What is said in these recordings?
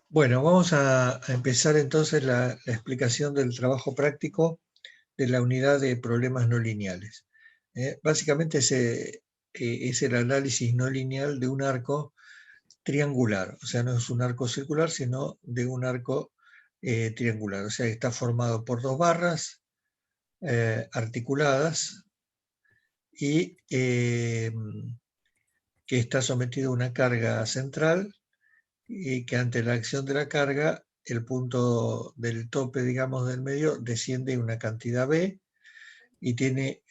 Bueno, vamos a empezar entonces la explicación del trabajo práctico de la unidad de problemas no lineales. Básicamente es el análisis no lineal de un arco triangular, o sea, no es un arco circular, sino de un arco triangular, o sea, está formado por dos barras articuladas y que está sometido a una carga central y que ante la acción de la carga, el punto del tope, digamos, del medio, desciende una cantidad B y tiene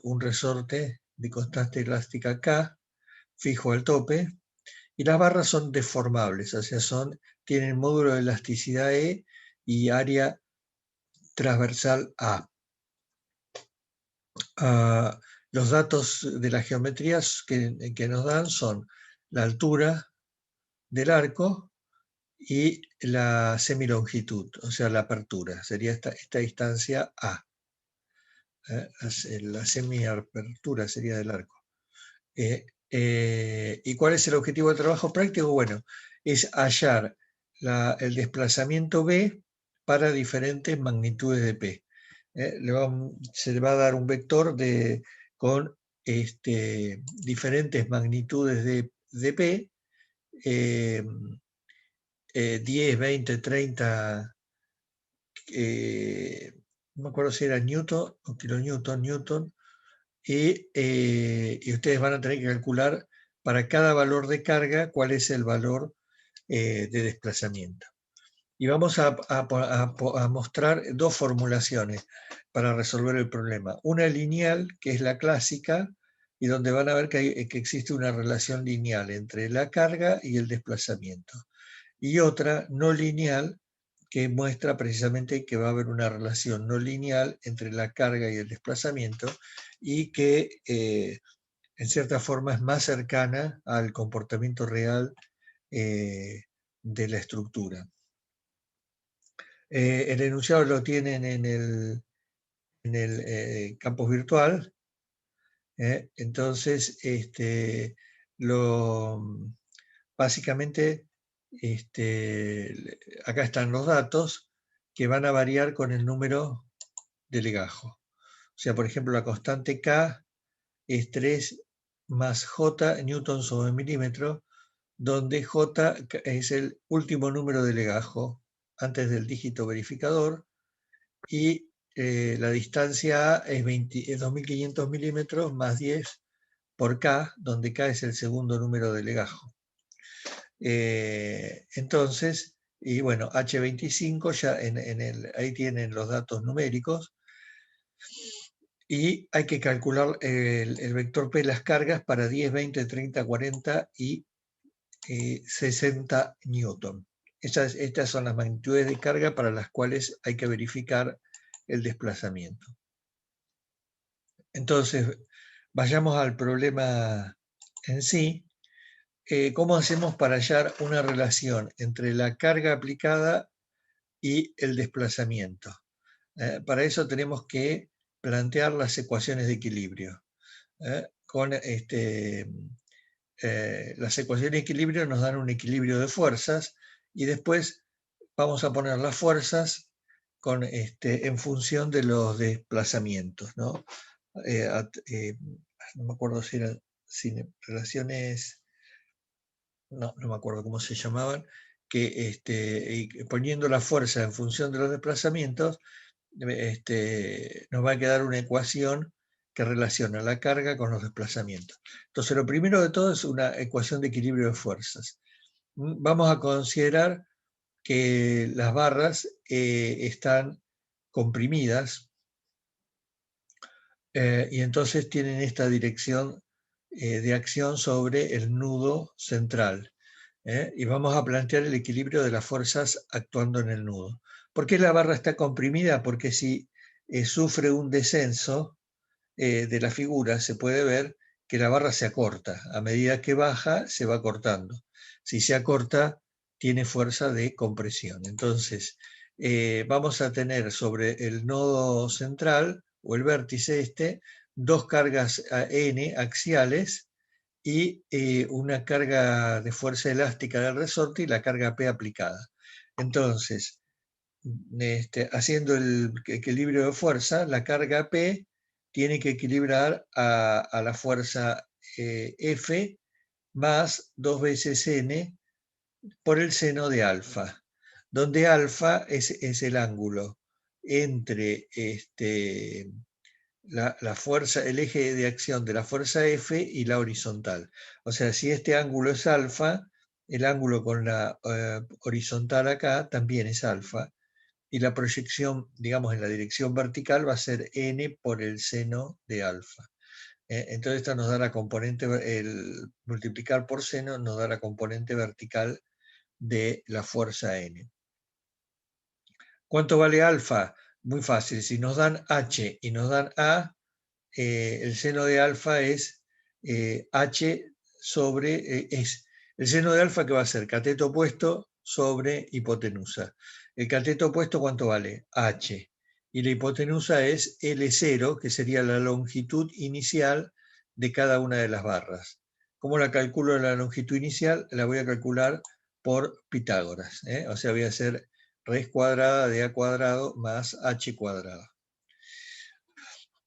un resorte de constante elástica K fijo al tope, y las barras son deformables, o sea, tienen módulo de elasticidad E y área transversal A. Los datos de las geometrías que nos dan son la altura del arco y la semilongitud, o sea, la apertura, sería esta distancia A. La semiapertura sería del arco. ¿Y cuál es el objetivo del trabajo práctico? Bueno, es hallar el desplazamiento B para diferentes magnitudes de P. Se le va a dar un vector con diferentes magnitudes de P, 10, 20, 30, no me acuerdo si era Newton o kilonewton, y ustedes van a tener que calcular para cada valor de carga cuál es el valor de desplazamiento. Y vamos a mostrar dos formulaciones para resolver el problema. Una lineal, que es la clásica, y donde van a ver que existe una relación lineal entre la carga y el desplazamiento. Y otra no lineal, que muestra precisamente que va a haber una relación no lineal entre la carga y el desplazamiento, y que en cierta forma es más cercana al comportamiento real de la estructura. El enunciado lo tienen en el campus virtual. Entonces, básicamente, acá están los datos que van a variar con el número de legajo. O sea, por ejemplo, la constante K es 3 más J newtons sobre milímetro, donde J es el último número de legajo antes del dígito verificador, y la distancia A es 2500 milímetros más 10 por K, donde K es el segundo número de legajo. Entonces, y bueno, H25, ya ahí tienen los datos numéricos, y hay que calcular el vector P de las cargas para 10, 20, 30, 40 y 60 newton. Estas son las magnitudes de carga para las cuales hay que verificar el desplazamiento. Entonces, vayamos al problema en sí. ¿Cómo hacemos para hallar una relación entre la carga aplicada y el desplazamiento? Para eso tenemos que plantear las ecuaciones de equilibrio. Las ecuaciones de equilibrio nos dan un equilibrio de fuerzas, y después vamos a poner las fuerzas en función de los desplazamientos, ¿no? No me acuerdo si eran relaciones, no me acuerdo cómo se llamaban, que poniendo la fuerza en función de los desplazamientos, nos va a quedar una ecuación que relaciona la carga con los desplazamientos. Entonces, lo primero de todo es una ecuación de equilibrio de fuerzas. Vamos a considerar que las barras están comprimidas, y entonces tienen esta dirección de acción sobre el nudo central. Y vamos a plantear el equilibrio de las fuerzas actuando en el nudo. ¿Por qué la barra está comprimida? Porque si sufre un descenso de la figura, se puede ver que la barra se acorta. A medida que baja, se va acortando. Si se acorta, tiene fuerza de compresión. Entonces, vamos a tener sobre el nodo central, o el vértice dos cargas N axiales, y una carga de fuerza elástica del resorte y la carga P aplicada. Entonces, haciendo el equilibrio de fuerza, la carga P tiene que equilibrar a la fuerza F más 2 veces N por el seno de alfa, donde alfa es el ángulo entre la fuerza, el eje de acción de la fuerza F y la horizontal. O sea, si este ángulo es alfa, el ángulo con la horizontal acá también es alfa, y la proyección, digamos, en la dirección vertical va a ser n por el seno de alfa. Entonces esto nos da la componente, el multiplicar por seno nos da la componente vertical de la fuerza n. ¿Cuánto vale alfa? Muy fácil, si nos dan h y nos dan a, el seno de alfa es h sobre, el seno de alfa que va a ser cateto opuesto sobre hipotenusa. El cateto opuesto, ¿cuánto vale? H. Y la hipotenusa es L0, que sería la longitud inicial de cada una de las barras. ¿Cómo la calculo la longitud inicial? La voy a calcular por Pitágoras. O sea, voy a hacer raíz cuadrada de a cuadrado más h cuadrado.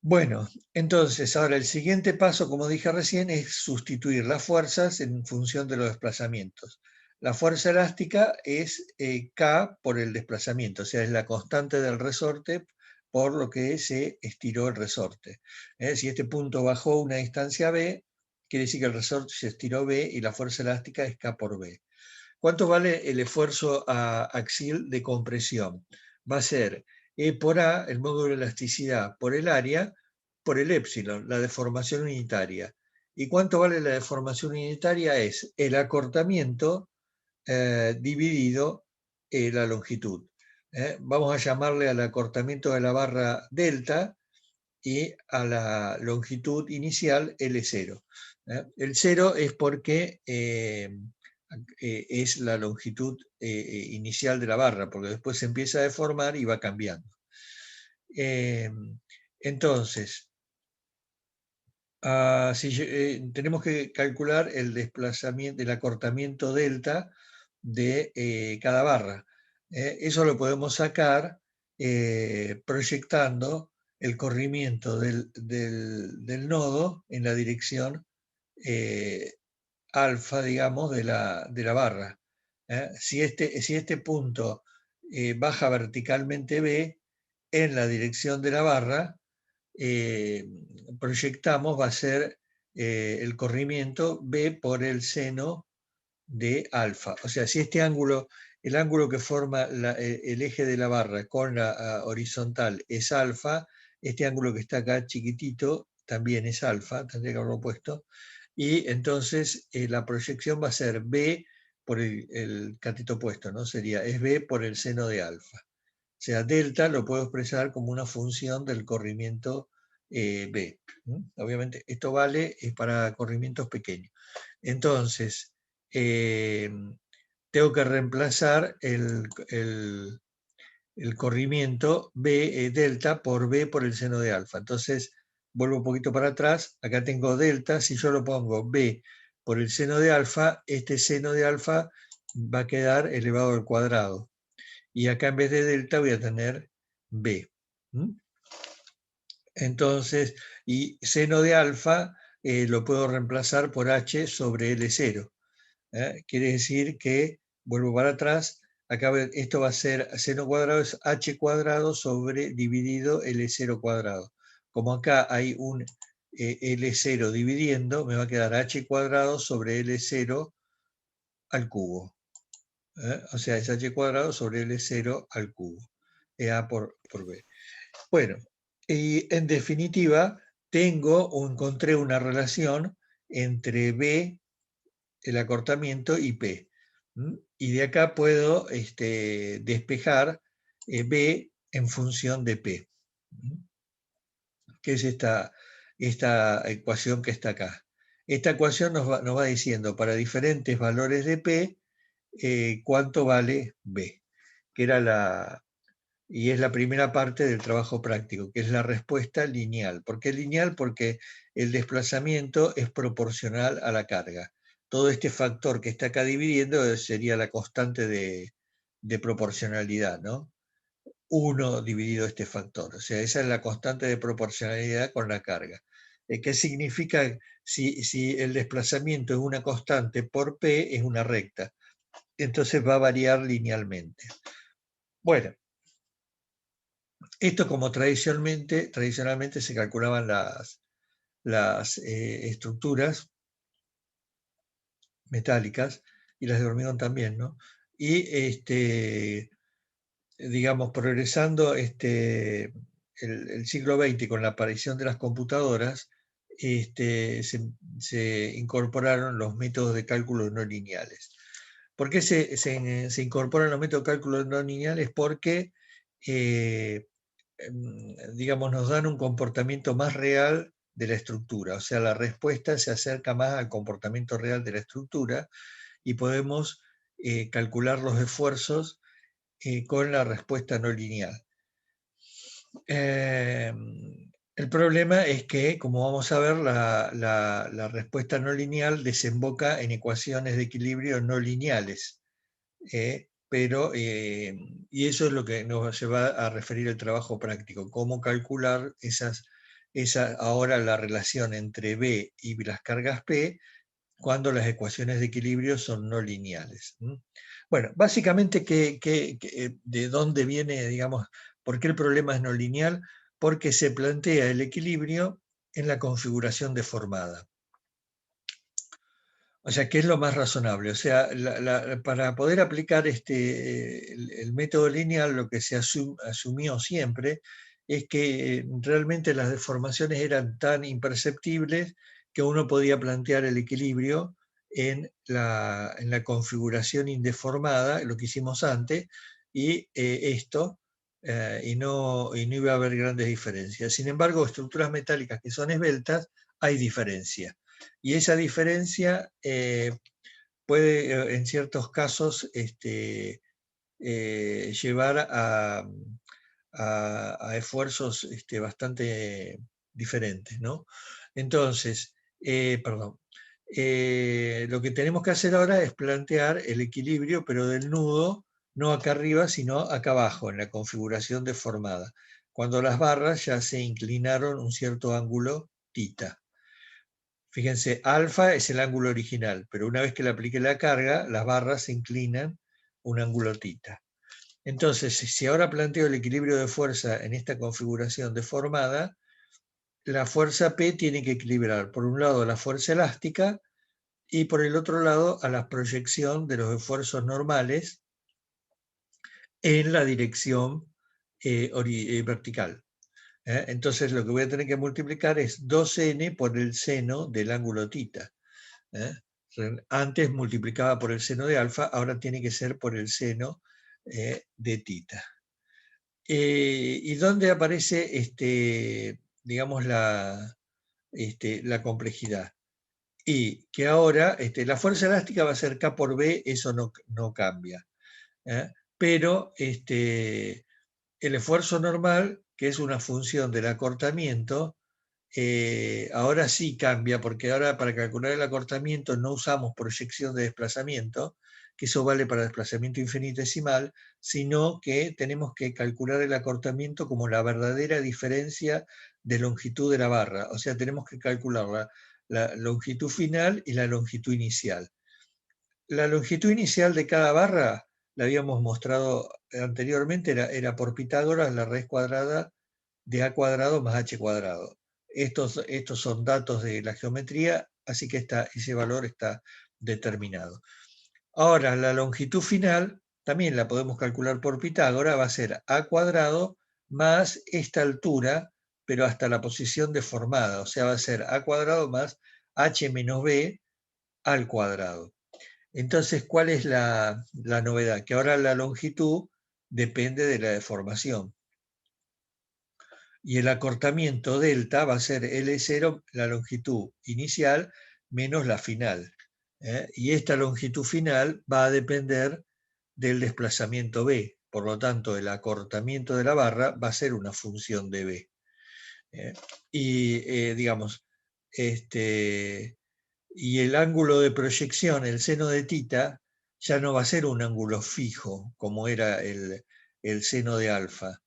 Bueno, entonces ahora el siguiente paso, como dije recién, es sustituir las fuerzas en función de los desplazamientos. La fuerza elástica es K por el desplazamiento, o sea, es la constante del resorte por lo que se estiró el resorte. Si este punto bajó una distancia B, quiere decir que el resorte se estiró B y la fuerza elástica es K por B. ¿Cuánto vale el esfuerzo axial de compresión? Va a ser E por A, el módulo de elasticidad, por el área, por el épsilon, la deformación unitaria. ¿Y cuánto vale la deformación unitaria? Es el acortamiento dividido la longitud. Vamos a llamarle al acortamiento de la barra delta y a la longitud inicial L0. El 0 es porque es la longitud inicial de la barra, porque después se empieza a deformar y va cambiando. Entonces, tenemos que calcular el desplazamiento, el acortamiento delta de cada barra. Eso lo podemos sacar proyectando el corrimiento del nodo en la dirección alfa, digamos, de la barra. Si este punto baja verticalmente B en la dirección de la barra, proyectamos va a ser el corrimiento B por el seno de alfa. O sea, si este ángulo, el ángulo que forma el eje de la barra con la horizontal es alfa, este ángulo que está acá chiquitito también es alfa, tendría que haberlo puesto, y entonces la proyección va a ser B por el cateto opuesto, ¿no? Es B por el seno de alfa. O sea, delta lo puedo expresar como una función del corrimiento B. Obviamente, esto vale para corrimientos pequeños. Entonces, tengo que reemplazar el corrimiento B, delta por B por el seno de alfa. Entonces, vuelvo un poquito para atrás. Acá tengo delta. Si yo lo pongo B por el seno de alfa, este seno de alfa va a quedar elevado al cuadrado. Y acá en vez de delta voy a tener B. Entonces, y seno de alfa lo puedo reemplazar por H sobre L0. Quiere decir que, vuelvo para atrás, acá esto va a ser seno cuadrado es H cuadrado sobre dividido L0 cuadrado. Como acá hay un L0 dividiendo, me va a quedar H cuadrado sobre L0 al cubo. O sea, es H cuadrado sobre L0 al cubo. A por B. Bueno, y en definitiva, encontré una relación entre B, el acortamiento, y P. Y de acá puedo despejar B en función de P, que es esta ecuación que está acá. Esta ecuación nos va diciendo para diferentes valores de P cuánto vale B, que era y es la primera parte del trabajo práctico, que es la respuesta lineal. ¿Por qué lineal? Porque el desplazamiento es proporcional a la carga. Todo este factor que está acá dividiendo sería la constante de proporcionalidad, ¿no? 1 dividido este factor. O sea, esa es la constante de proporcionalidad con la carga. ¿Qué significa? Si el desplazamiento es una constante por P, es una recta. Entonces va a variar linealmente. Bueno, esto como tradicionalmente se calculaban las estructuras metálicas y las de hormigón también, ¿no? Y digamos, progresando el siglo XX con la aparición de las computadoras, se incorporaron los métodos de cálculo no lineales. ¿Por qué se incorporan los métodos de cálculo no lineales? Porque, digamos, nos dan un comportamiento más real de la estructura, o sea, la respuesta se acerca más al comportamiento real de la estructura y podemos calcular los esfuerzos con la respuesta no lineal. El problema es que, como vamos a ver, la respuesta no lineal desemboca en ecuaciones de equilibrio no lineales. Y eso es lo que nos lleva a referir el trabajo práctico, cómo calcular ahora la relación entre B y las cargas P cuando las ecuaciones de equilibrio son no lineales. Bueno, básicamente, ¿de dónde viene, digamos, por qué el problema es no lineal? Porque se plantea el equilibrio en la configuración deformada. O sea, ¿qué es lo más razonable? O sea, para poder aplicar el método lineal, lo que se asumió siempre es que realmente las deformaciones eran tan imperceptibles que uno podía plantear el equilibrio en la configuración indeformada, lo que hicimos antes, y no iba a haber grandes diferencias. Sin embargo, estructuras metálicas que son esbeltas, hay diferencia. Y esa diferencia puede, en ciertos casos, llevar a esfuerzos bastante diferentes, ¿no? Entonces, perdón, lo que tenemos que hacer ahora es plantear el equilibrio, pero del nudo, no acá arriba, sino acá abajo, en la configuración deformada, cuando las barras ya se inclinaron un cierto ángulo θ. Fíjense, alfa es el ángulo original, pero una vez que le aplique la carga, las barras se inclinan un ángulo θ. Entonces, si ahora planteo el equilibrio de fuerza en esta configuración deformada, la fuerza P tiene que equilibrar, por un lado, la fuerza elástica y por el otro lado, a la proyección de los esfuerzos normales en la dirección vertical. Entonces, lo que voy a tener que multiplicar es 2n por el seno del ángulo θ. Antes multiplicaba por el seno de alfa, ahora tiene que ser por el seno de θ. ¿Y dónde aparece digamos, la complejidad? Y que ahora la fuerza elástica va a ser K por B, eso no cambia. Pero el esfuerzo normal, que es una función del acortamiento, ahora sí cambia, porque ahora para calcular el acortamiento no usamos proyección de desplazamiento, que eso vale para desplazamiento infinitesimal, sino que tenemos que calcular el acortamiento como la verdadera diferencia de longitud de la barra. O sea, tenemos que calcular la longitud final y la longitud inicial. La longitud inicial de cada barra, la habíamos mostrado anteriormente, era por Pitágoras la raíz cuadrada de a cuadrado más h cuadrado. Estos son datos de la geometría, así que ese valor está determinado. Ahora, la longitud final también la podemos calcular por Pitágoras, va a ser a cuadrado más esta altura, pero hasta la posición deformada, o sea, va a ser a cuadrado más h menos b al cuadrado. Entonces, ¿cuál es la novedad? Que ahora la longitud depende de la deformación. Y el acortamiento delta va a ser L0, la longitud inicial, menos la final. Y esta longitud final va a depender del desplazamiento B, Por lo tanto, el acortamiento de la barra va a ser una función de B. Digamos, y el ángulo de proyección, el seno de tita, ya no va a ser un ángulo fijo, como era el seno de alfa.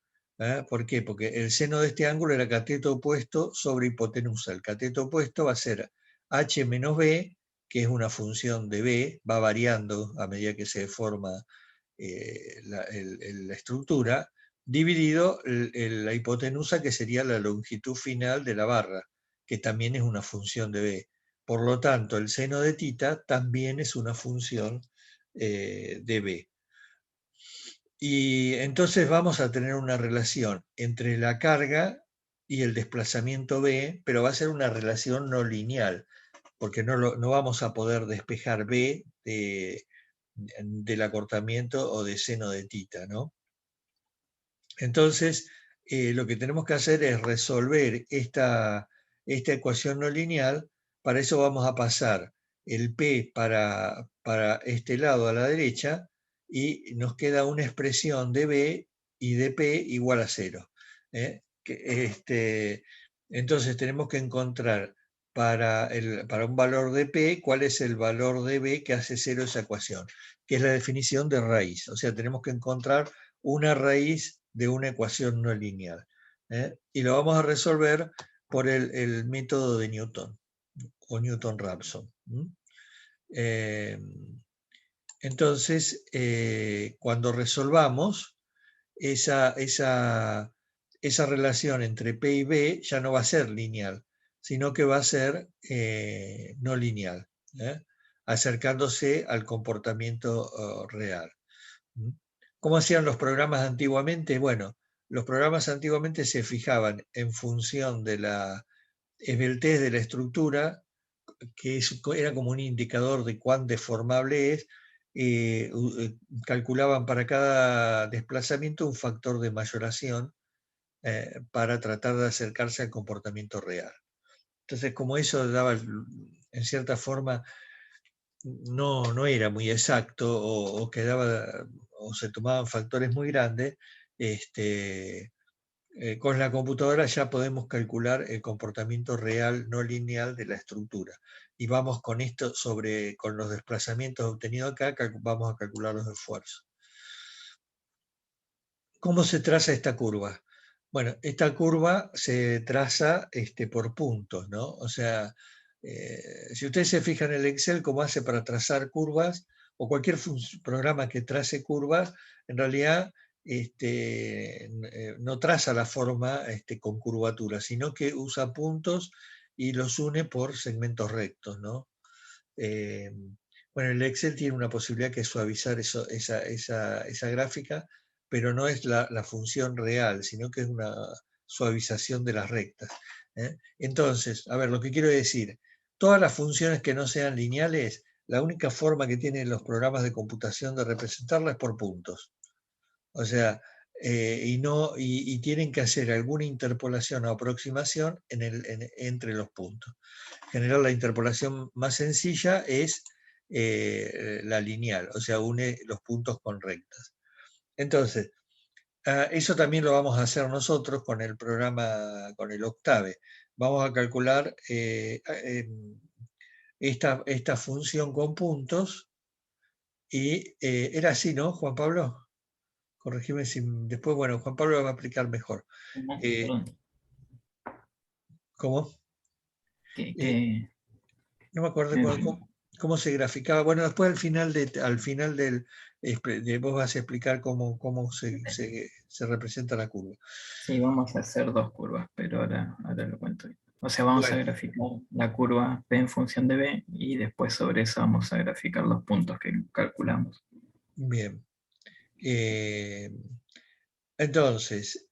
¿Por qué? Porque el seno de este ángulo era cateto opuesto sobre hipotenusa. El cateto opuesto va a ser h menos b, que es una función de b, va variando a medida que se deforma la estructura, dividido la hipotenusa, que sería la longitud final de la barra, que también es una función de b. Por lo tanto, el seno de tita también es una función de b. Y entonces vamos a tener una relación entre la carga y el desplazamiento b, pero va a ser una relación no lineal, porque no vamos a poder despejar b del acortamiento o de seno de tita, ¿no? Entonces, lo que tenemos que hacer es resolver esta ecuación no lineal. Para eso vamos a pasar el P para este lado a la derecha, y nos queda una expresión de B y de P igual a 0. Entonces tenemos que encontrar para un valor de P cuál es el valor de B que hace 0 esa ecuación, que es la definición de raíz. O sea, tenemos que encontrar una raíz de una ecuación no lineal. Y lo vamos a resolver por el método de Newton, o Newton-Raphson. Entonces, cuando resolvamos esa relación entre P y B, ya no va a ser lineal, sino que va a ser no lineal, acercándose al comportamiento real. ¿Cómo hacían los programas antiguamente? Bueno, los programas antiguamente se fijaban en función de la esbeltez de la estructura, que era como un indicador de cuán deformable es. Calculaban para cada desplazamiento un factor de mayoración para tratar de acercarse al comportamiento real. Entonces, como eso daba, en cierta forma, no era muy exacto, o quedaba, o se tomaban factores muy grandes, con la computadora ya podemos calcular el comportamiento real no lineal de la estructura. Y vamos con esto con los desplazamientos obtenidos acá, vamos a calcular los esfuerzos. ¿Cómo se traza esta curva? Bueno, esta curva se traza por puntos, ¿no? O sea, si ustedes se fijan en el Excel, cómo hace para trazar curvas, o cualquier programa que trace curvas, en realidad no traza la forma con curvatura, sino que usa puntos y los une por segmentos rectos, ¿no? Bueno, el Excel tiene una posibilidad que es suavizar esa gráfica, pero no es la función real, sino que es una suavización de las rectas. Entonces, a ver, lo que quiero decir, todas las funciones que no sean lineales, la única forma que tienen los programas de computación de representarlas es por puntos. O sea, y tienen que hacer alguna interpolación o aproximación entre los puntos. En general, la interpolación más sencilla es la lineal, o sea, une los puntos con rectas. Entonces, eso también lo vamos a hacer nosotros con el programa, con el Octave. Vamos a calcular esta función con puntos, y era así, ¿no, Juan Pablo? Corregime si después, bueno, Juan Pablo va a explicar mejor. ¿Cómo? No me acuerdo cómo se graficaba. Bueno, después al final vos vas a explicar cómo se representa la curva. Sí, vamos a hacer dos curvas, pero ahora lo cuento. O sea, vamos a graficar la curva P en función de B, y después sobre eso vamos a graficar los puntos que calculamos. Bien. Entonces,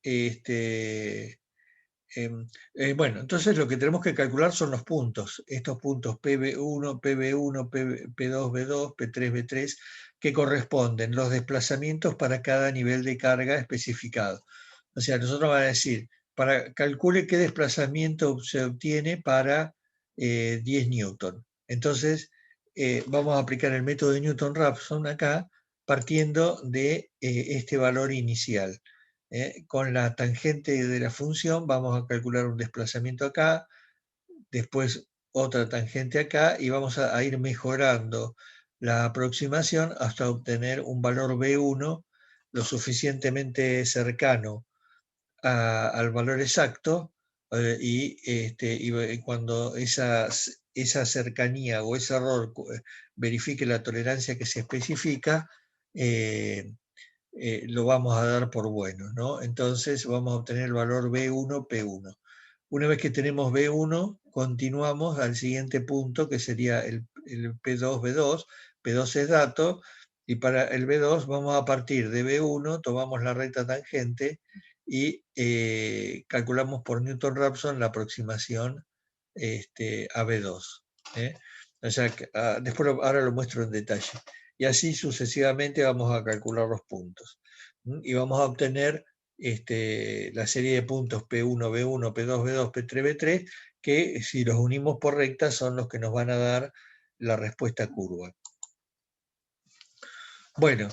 bueno, entonces lo que tenemos que calcular son los puntos. Estos puntos PB1, PB1, P2, B2, P3, B3, que corresponden los desplazamientos para cada nivel de carga especificado. O sea, nosotros vamos a decir, calcule qué desplazamiento se obtiene para 10 newton. Entonces, vamos a aplicar el método de Newton-Raphson acá, partiendo de este valor inicial. Con la tangente de la función vamos a calcular un desplazamiento acá, después otra tangente acá, y vamos a ir mejorando la aproximación hasta obtener un valor B1 lo suficientemente cercano al valor exacto, y cuando esa cercanía o ese error verifique la tolerancia que se especifica, lo vamos a dar por bueno, ¿no? Entonces vamos a obtener el valor B1, P1. Una vez que tenemos B1, continuamos al siguiente punto, que sería el P2, B2. P2 es dato, y para el B2 vamos a partir de B1, tomamos la recta tangente y calculamos por Newton-Raphson la aproximación a B2. O sea, después ahora lo muestro en detalle. Y así sucesivamente vamos a calcular los puntos. Y vamos a obtener la serie de puntos P1, B1, P2, B2, P3, B3, que si los unimos por recta son los que nos van a dar la respuesta curva. Bueno,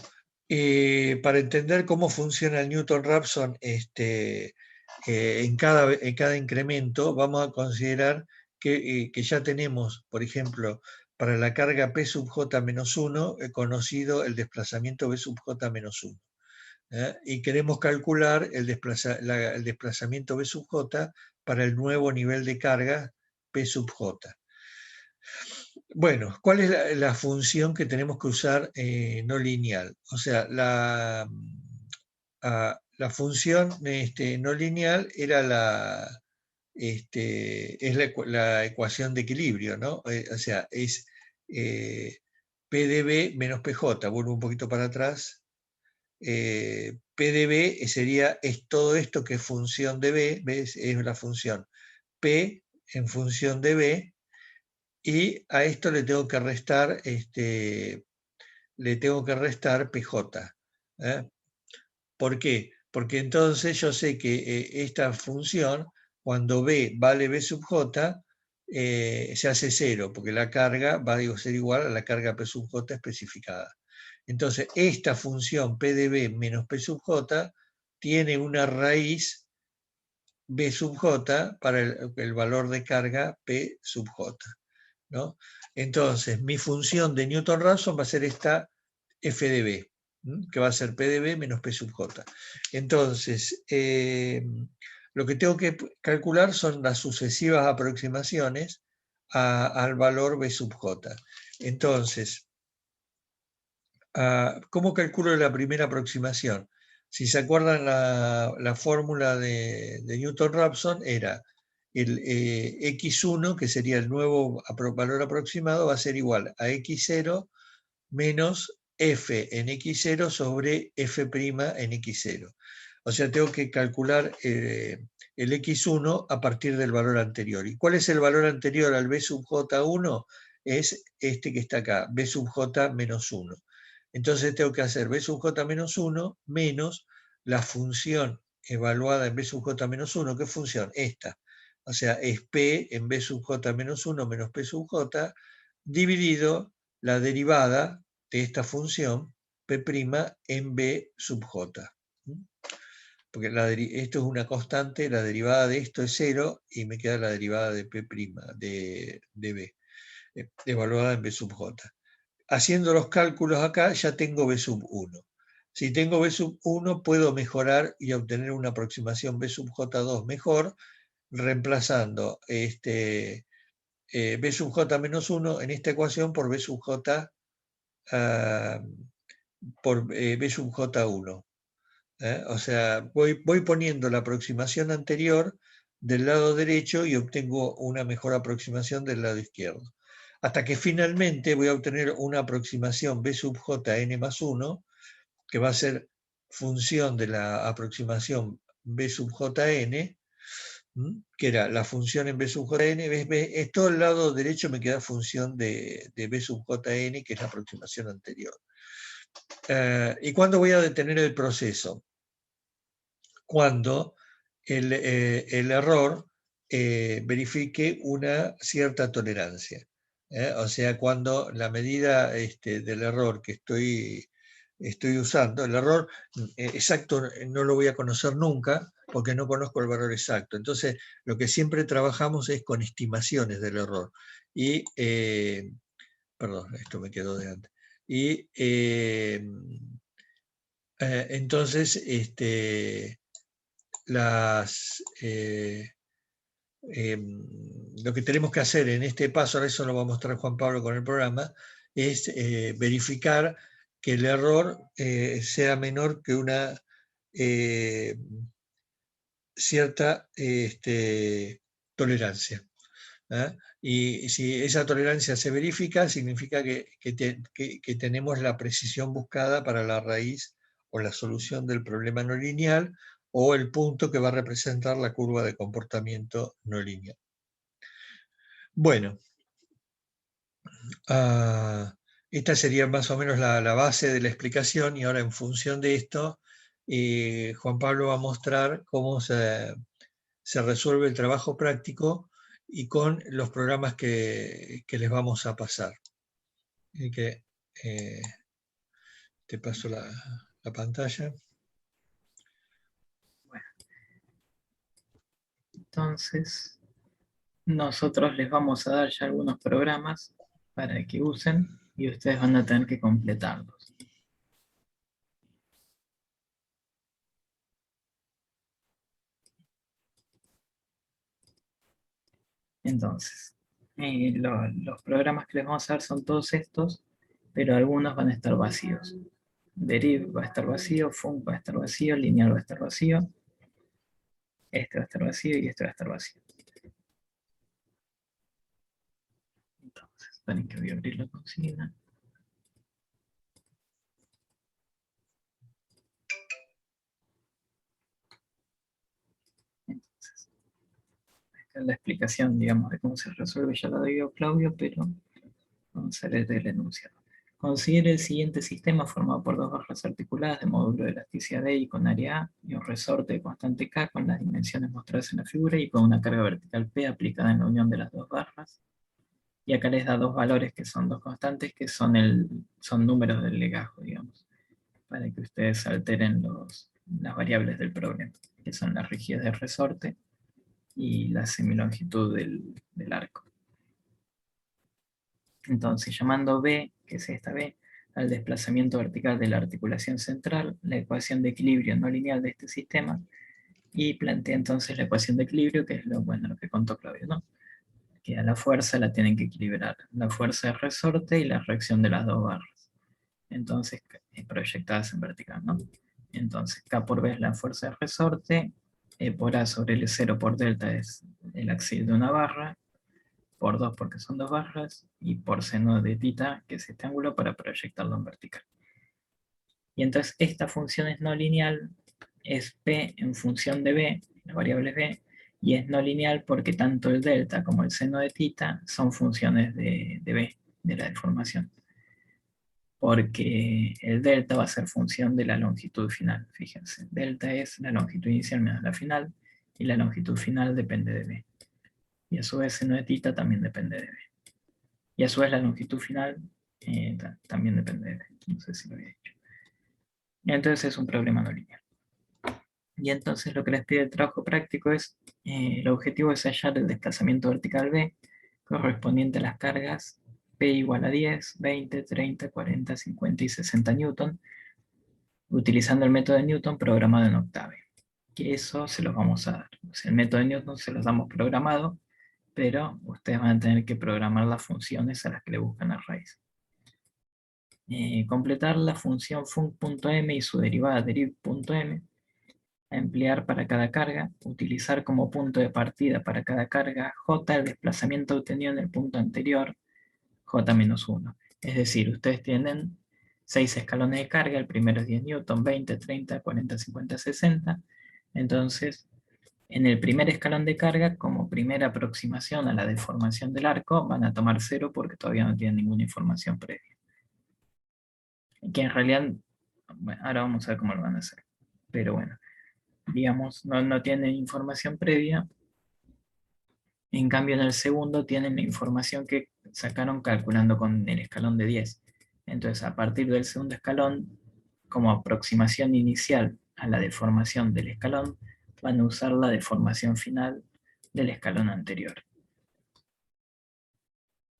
para entender cómo funciona el Newton-Raphson en cada incremento, vamos a considerar que ya tenemos, por ejemplo, para la carga P sub J menos 1, conocido el desplazamiento B sub J menos 1. Y queremos calcular el desplazamiento B sub J para el nuevo nivel de carga P sub J. Bueno, ¿cuál es la función que tenemos que usar no lineal? O sea, la función no lineal era la ecuación de equilibrio, ¿no? O sea, es P de B menos PJ. Vuelvo un poquito para atrás. P de B es todo esto que es función de B, ¿ves? Es la función P en función de B, y a esto le tengo que restar, PJ. ¿Por qué? Porque entonces yo sé que esta función, cuando B vale B sub J, se hace 0, porque la carga va a ser igual a la carga P sub J especificada. Entonces, esta función P de B menos P sub J tiene una raíz B sub J para el valor de carga P sub J, ¿no? Entonces, mi función de Newton-Raphson va a ser esta F de B, que va a ser P de B menos P sub J. Entonces, lo que tengo que calcular son las sucesivas aproximaciones al valor B sub J. Entonces, ¿cómo calculo la primera aproximación? Si se acuerdan, la fórmula de Newton-Raphson era el x1, que sería el nuevo valor aproximado, va a ser igual a x0 menos f en x0 sobre f' en x0. O sea, tengo que calcular el x1 a partir del valor anterior. ¿Y cuál es el valor anterior al b sub j1? Es este que está acá, b sub j menos 1. Entonces tengo que hacer b sub j menos 1 menos la función evaluada en b sub j menos 1. ¿Qué función? Esta. O sea, es p en b sub j menos 1 menos p sub j dividido la derivada de esta función p' en b sub j. Porque esto es una constante, la derivada de esto es 0 y me queda la derivada de p' de b, evaluada en b sub j. Haciendo los cálculos acá ya tengo b sub 1. Si tengo b sub 1 puedo mejorar y obtener una aproximación b sub j2 mejor, reemplazando b sub j menos 1 en esta ecuación por b sub j por b sub j1. O sea, voy poniendo la aproximación anterior del lado derecho y obtengo una mejor aproximación del lado izquierdo. Hasta que finalmente voy a obtener una aproximación b sub jn más 1, que va a ser función de la aproximación b sub jn, que era la función en b sub jn. Todo el lado derecho me queda función de b sub jn, que es la aproximación anterior. ¿Y cuándo voy a detener el proceso? Cuando el error verifique una cierta tolerancia. O sea, cuando la medida del error que estoy estoy usando. El error exacto no lo voy a conocer nunca, porque no conozco el valor exacto. Entonces, lo que siempre trabajamos es con estimaciones del error. Y, perdón, esto me quedó de antes. Y entonces, lo que tenemos que hacer en este paso, ahora eso lo va a mostrar Juan Pablo con el programa, es verificar que el error sea menor que una cierta tolerancia. ¿eh? Y si esa tolerancia se verifica, significa que tenemos la precisión buscada para la raíz o la solución del problema no lineal, o el punto que va a representar la curva de comportamiento no lineal. Bueno, esta sería más o menos la base de la explicación, y ahora en función de esto, Juan Pablo va a mostrar cómo se resuelve el trabajo práctico y con los programas que les vamos a pasar. Así que te paso la pantalla. Bueno, entonces nosotros les vamos a dar ya algunos programas para que usen y ustedes van a tener que completarlos. Entonces, los programas que les vamos a dar son todos estos, pero algunos van a estar vacíos. Deriv va a estar vacío, func va a estar vacío, lineal va a estar vacío, este va a estar vacío y este va a estar vacío. Entonces, esperen que voy a abrir la consigna. Entonces, esta es la explicación, digamos, de cómo se resuelve, ya la dio Claudio, pero vamos a leer el enunciado. Considere el siguiente sistema formado por dos barras articuladas de módulo de elasticidad E y con área A, y un resorte de constante K con las dimensiones mostradas en la figura y con una carga vertical P aplicada en la unión de las dos barras. Y acá les da dos valores que son dos constantes, que son números del legajo, digamos, para que ustedes alteren las variables del problema, que son la rigidez del resorte y la semilongitud del arco. Entonces, llamando B, que es esta B, al desplazamiento vertical de la articulación central, la ecuación de equilibrio no lineal de este sistema, y plantea entonces la ecuación de equilibrio, que es lo que contó Claudio, ¿no? Que a la fuerza la tienen que equilibrar, la fuerza de resorte y la reacción de las dos barras. Entonces, proyectadas en vertical, ¿no? Entonces, K por B es la fuerza de resorte, E por A sobre L0 por delta es el axil de una barra, por 2 porque son dos barras, y por seno de tita, que es este ángulo, para proyectarlo en vertical. Y entonces esta función es no lineal, es P en función de B, la variable es B, y es no lineal porque tanto el delta como el seno de tita son funciones de B, de la deformación. Porque el delta va a ser función de la longitud final, fíjense. Delta es la longitud inicial menos la final, y la longitud final depende de B. Y a su vez seno de tita también depende de B. Y a su vez la longitud final también depende de B. No sé si lo había dicho. Y entonces es un problema no lineal. Y entonces lo que les pide el trabajo práctico es, el objetivo es hallar el desplazamiento vertical B correspondiente a las cargas P igual a 10, 20, 30, 40, 50 y 60 newton, utilizando el método de Newton programado en Octave. Que eso se los vamos a dar. O sea, el método de Newton se los damos programado, pero ustedes van a tener que programar las funciones a las que le buscan la raíz. Completar la función func.m y su derivada deriv.m, a emplear para cada carga, utilizar como punto de partida para cada carga j el desplazamiento obtenido en el punto anterior, j-1. Es decir, ustedes tienen 6 escalones de carga, el primero es 10 newton, 20, 30, 40, 50, 60, entonces en el primer escalón de carga, como primera aproximación a la deformación del arco, van a tomar 0 porque todavía no tienen ninguna información previa. Que en realidad, bueno, ahora vamos a ver cómo lo van a hacer. Pero bueno, digamos, no tienen información previa. En cambio, en el segundo tienen la información que sacaron calculando con el escalón de 10. Entonces, a partir del segundo escalón, como aproximación inicial a la deformación del escalón, van a usar la deformación final del escalón anterior.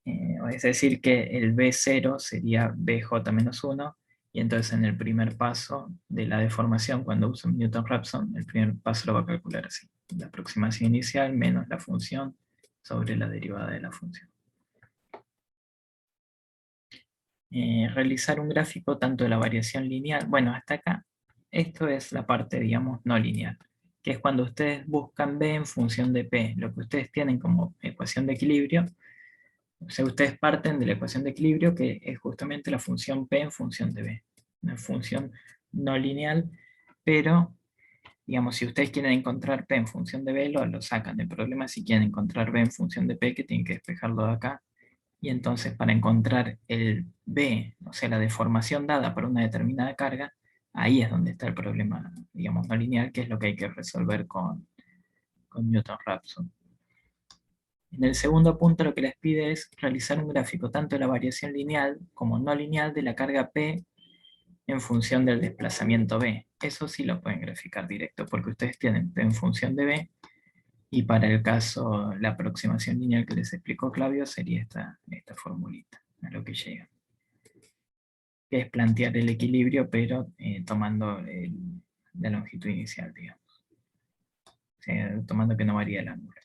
Es decir, que el B0 sería BJ menos 1, y entonces en el primer paso de la deformación, cuando uso Newton-Raphson, el primer paso lo va a calcular así: la aproximación inicial menos la función sobre la derivada de la función. Realizar un gráfico tanto de la variación lineal, bueno, hasta acá, esto es la parte, digamos, no lineal, que es cuando ustedes buscan B en función de P, lo que ustedes tienen como ecuación de equilibrio. O sea, ustedes parten de la ecuación de equilibrio, que es justamente la función P en función de B. Una función no lineal, pero, digamos, si ustedes quieren encontrar P en función de B, lo sacan. El problema es si quieren encontrar B en función de P, que tienen que despejarlo de acá. Y entonces, para encontrar el B, o sea, la deformación dada por una determinada carga, ahí es donde está el problema, digamos, no lineal, que es lo que hay que resolver con Newton-Raphson. En el segundo punto lo que les pide es realizar un gráfico tanto de la variación lineal como no lineal de la carga P en función del desplazamiento B. Eso sí lo pueden graficar directo, porque ustedes tienen P en función de B, y para el caso, la aproximación lineal que les explicó Claudio sería esta formulita, a lo que llega. Que es plantear el equilibrio, pero tomando la longitud inicial, digamos. O sea, tomando que no varía el ángulo.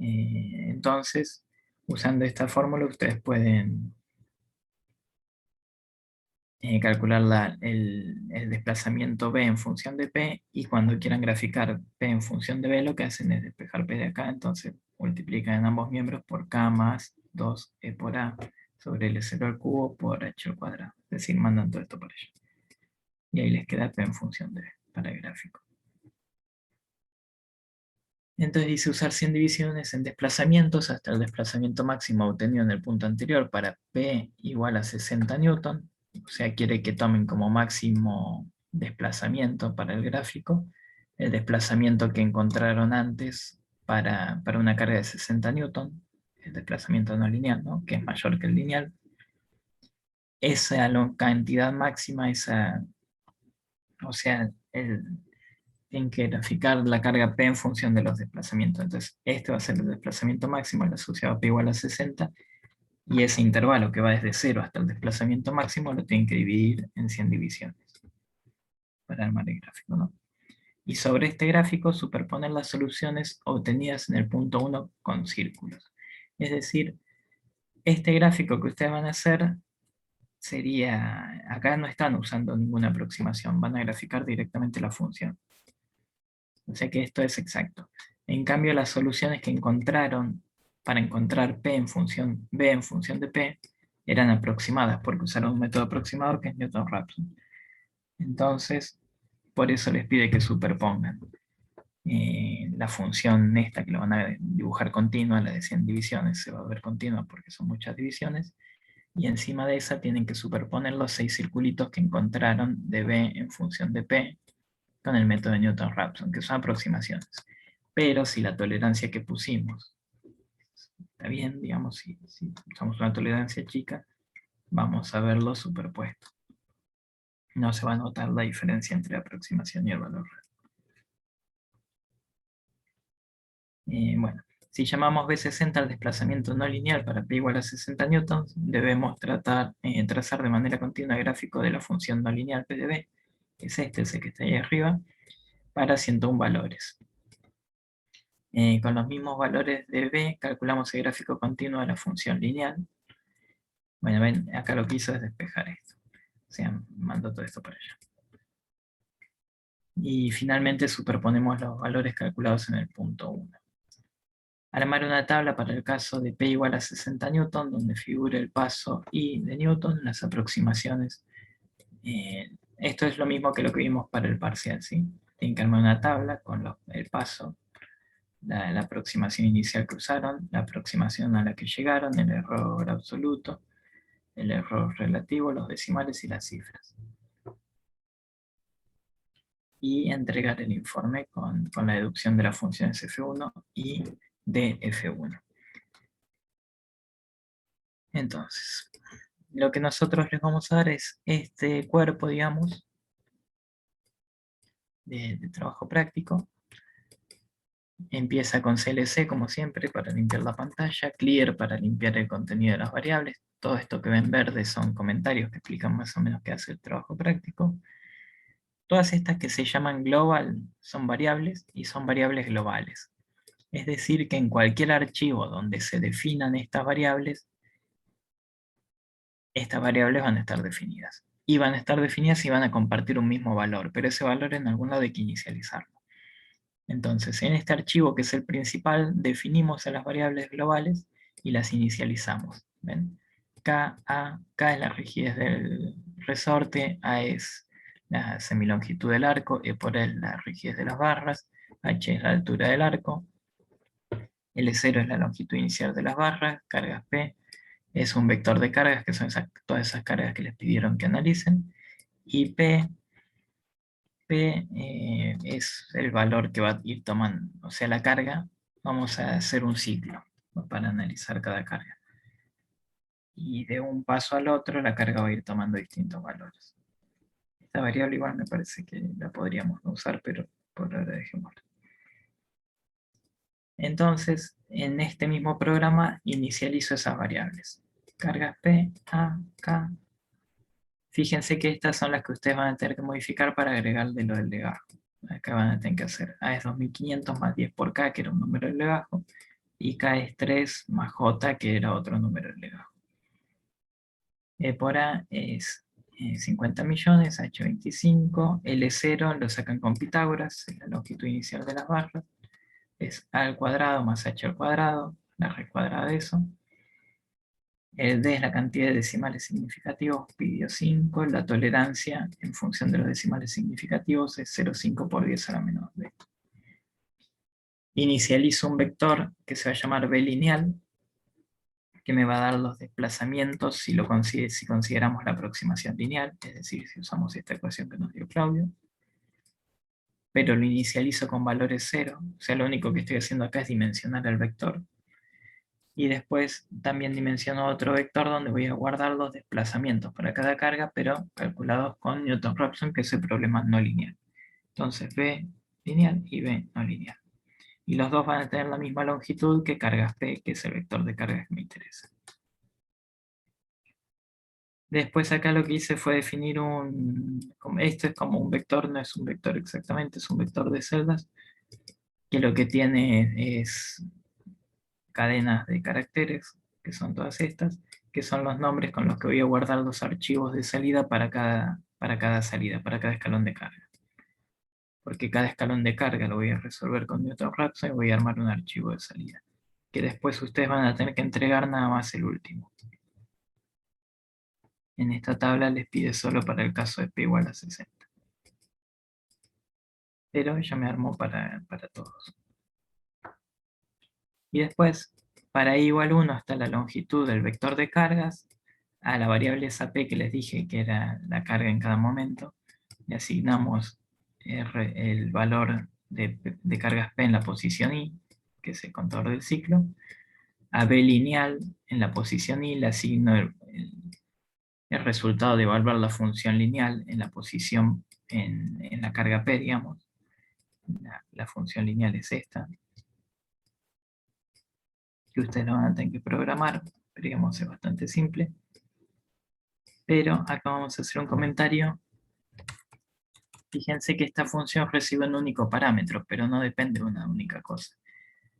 Entonces, usando esta fórmula, ustedes pueden calcular el desplazamiento B en función de P, y cuando quieran graficar P en función de B, lo que hacen es despejar P de acá, entonces multiplican en ambos miembros por K más 2E por A sobre L0 al cubo por H al cuadrado. Es decir, mandan todo esto para allá. Y ahí les queda P en función de B para el gráfico. Entonces dice usar 100 divisiones en desplazamientos hasta el desplazamiento máximo obtenido en el punto anterior para P igual a 60 newton. O sea, quiere que tomen como máximo desplazamiento para el gráfico el desplazamiento que encontraron antes para una carga de 60 newton, el desplazamiento no lineal, ¿no? Que es mayor que el lineal. Esa cantidad máxima, o sea, tienen que graficar la carga P en función de los desplazamientos. Entonces, este va a ser el desplazamiento máximo, el asociado a P igual a 60, y ese intervalo que va desde 0 hasta el desplazamiento máximo lo tienen que dividir en 100 divisiones para armar el gráfico, ¿no? Y sobre este gráfico superponer las soluciones obtenidas en el punto 1 con círculos. Es decir, este gráfico que ustedes van a hacer sería, acá no están usando ninguna aproximación, van a graficar directamente la función. O sea que esto es exacto. En cambio, las soluciones que encontraron para encontrar B en función de P eran aproximadas, porque usaron un método aproximador que es Newton-Raphson. Entonces, por eso les pide que superpongan la función esta, que lo van a dibujar continua, la de 100 divisiones, se va a ver continua porque son muchas divisiones, y encima de esa tienen que superponer los 6 circulitos que encontraron de B en función de P con el método de Newton-Raphson, que son aproximaciones. Pero si la tolerancia que pusimos está bien, digamos, si usamos una tolerancia chica, vamos a verlo superpuesto. No se va a notar la diferencia entre la aproximación y el valor real. Bueno, si llamamos B60 al desplazamiento no lineal para P igual a 60 newtons, debemos trazar de manera continua el gráfico de la función no lineal P de B, que es ese que está ahí arriba, para 101 valores. Con los mismos valores de B, calculamos el gráfico continuo de la función lineal. Bueno, ven, acá lo que hizo es despejar esto. O sea, mando todo esto para allá. Y finalmente superponemos los valores calculados en el punto 1. Armar una tabla para el caso de P igual a 60 newton, donde figure el paso I de Newton, las aproximaciones. Esto es lo mismo que lo que vimos para el parcial, ¿sí? Tienen que armar una tabla con el paso, la aproximación inicial que usaron, la aproximación a la que llegaron, el error absoluto, el error relativo, los decimales y las cifras. Y entregar el informe con la deducción de las funciones F1 y de F1. Entonces, lo que nosotros les vamos a dar es este cuerpo, digamos, de trabajo práctico. Empieza con CLC, como siempre, para limpiar la pantalla, Clear para limpiar el contenido de las variables. Todo esto que ven verde son comentarios que explican más o menos qué hace el trabajo práctico. Todas estas que se llaman global son variables y son variables globales. Es decir, que en cualquier archivo donde se definan estas variables van a estar definidas. Y van a estar definidas y van a compartir un mismo valor, pero ese valor en algún lado hay que inicializarlo. Entonces, en este archivo, que es el principal, definimos a las variables globales y las inicializamos. ¿Ven? K es la rigidez del resorte, A es la semilongitud del arco, E por L la rigidez de las barras, H es la altura del arco, L0 es la longitud inicial de las barras, cargas P es un vector de cargas, que son todas esas cargas que les pidieron que analicen, y P es el valor que va a ir tomando, o sea, la carga. Vamos a hacer un ciclo para analizar cada carga. Y de un paso al otro, la carga va a ir tomando distintos valores. Esta variable igual me parece que la podríamos no usar, pero por ahora dejémosla. Entonces, en este mismo programa, inicializo esas variables. Cargas P, A, K. Fíjense que estas son las que ustedes van a tener que modificar para agregarle lo del legajo. Acá van a tener que hacer A es 2500 más 10 por K, que era un número del legajo, y K es 3 más J, que era otro número del legajo. E por A es 50 millones, H 25, L0 lo sacan con Pitágoras, es la longitud inicial de las barras, es A al cuadrado más H al cuadrado, la raíz cuadrada de eso. El D es la cantidad de decimales significativos, pidió 5, la tolerancia en función de los decimales significativos es 0,5 por 10 a la menos D. Inicializo un vector que se va a llamar B lineal, que me va a dar los desplazamientos si consideramos la aproximación lineal, es decir, si usamos esta ecuación que nos dio Claudio. Pero lo inicializo con valores 0, o sea, lo único que estoy haciendo acá es dimensionar el vector. Y después también dimensiono otro vector donde voy a guardar los desplazamientos para cada carga, pero calculados con Newton-Raphson, que es el problema no lineal. Entonces B lineal y B no lineal. Y los dos van a tener la misma longitud que cargas P, que es el vector de cargas que me interesa. Después acá lo que hice fue definir esto es como un vector, no es un vector exactamente, es un vector de celdas, que lo que tiene es cadenas de caracteres, que son todas estas, que son los nombres con los que voy a guardar los archivos de salida para cada salida, para cada escalón de carga. Porque cada escalón de carga lo voy a resolver con Newton-Raphson y voy a armar un archivo de salida, que después ustedes van a tener que entregar nada más el último. En esta tabla les pide solo para el caso de P igual a 60. Pero ya me armó para todos. Y después, para I igual 1 está la longitud del vector de cargas, a la variable esa P que les dije que era la carga en cada momento, le asignamos el valor de cargas P en la posición I, que es el contador del ciclo. A B lineal en la posición I le asigno el resultado de evaluar la función lineal en la posición, en la carga P, digamos. La función lineal es esta, que ustedes lo van a tener que programar, pero digamos es bastante simple. Pero acá vamos a hacer un comentario. Fíjense que esta función recibe un único parámetro, pero no depende de una única cosa.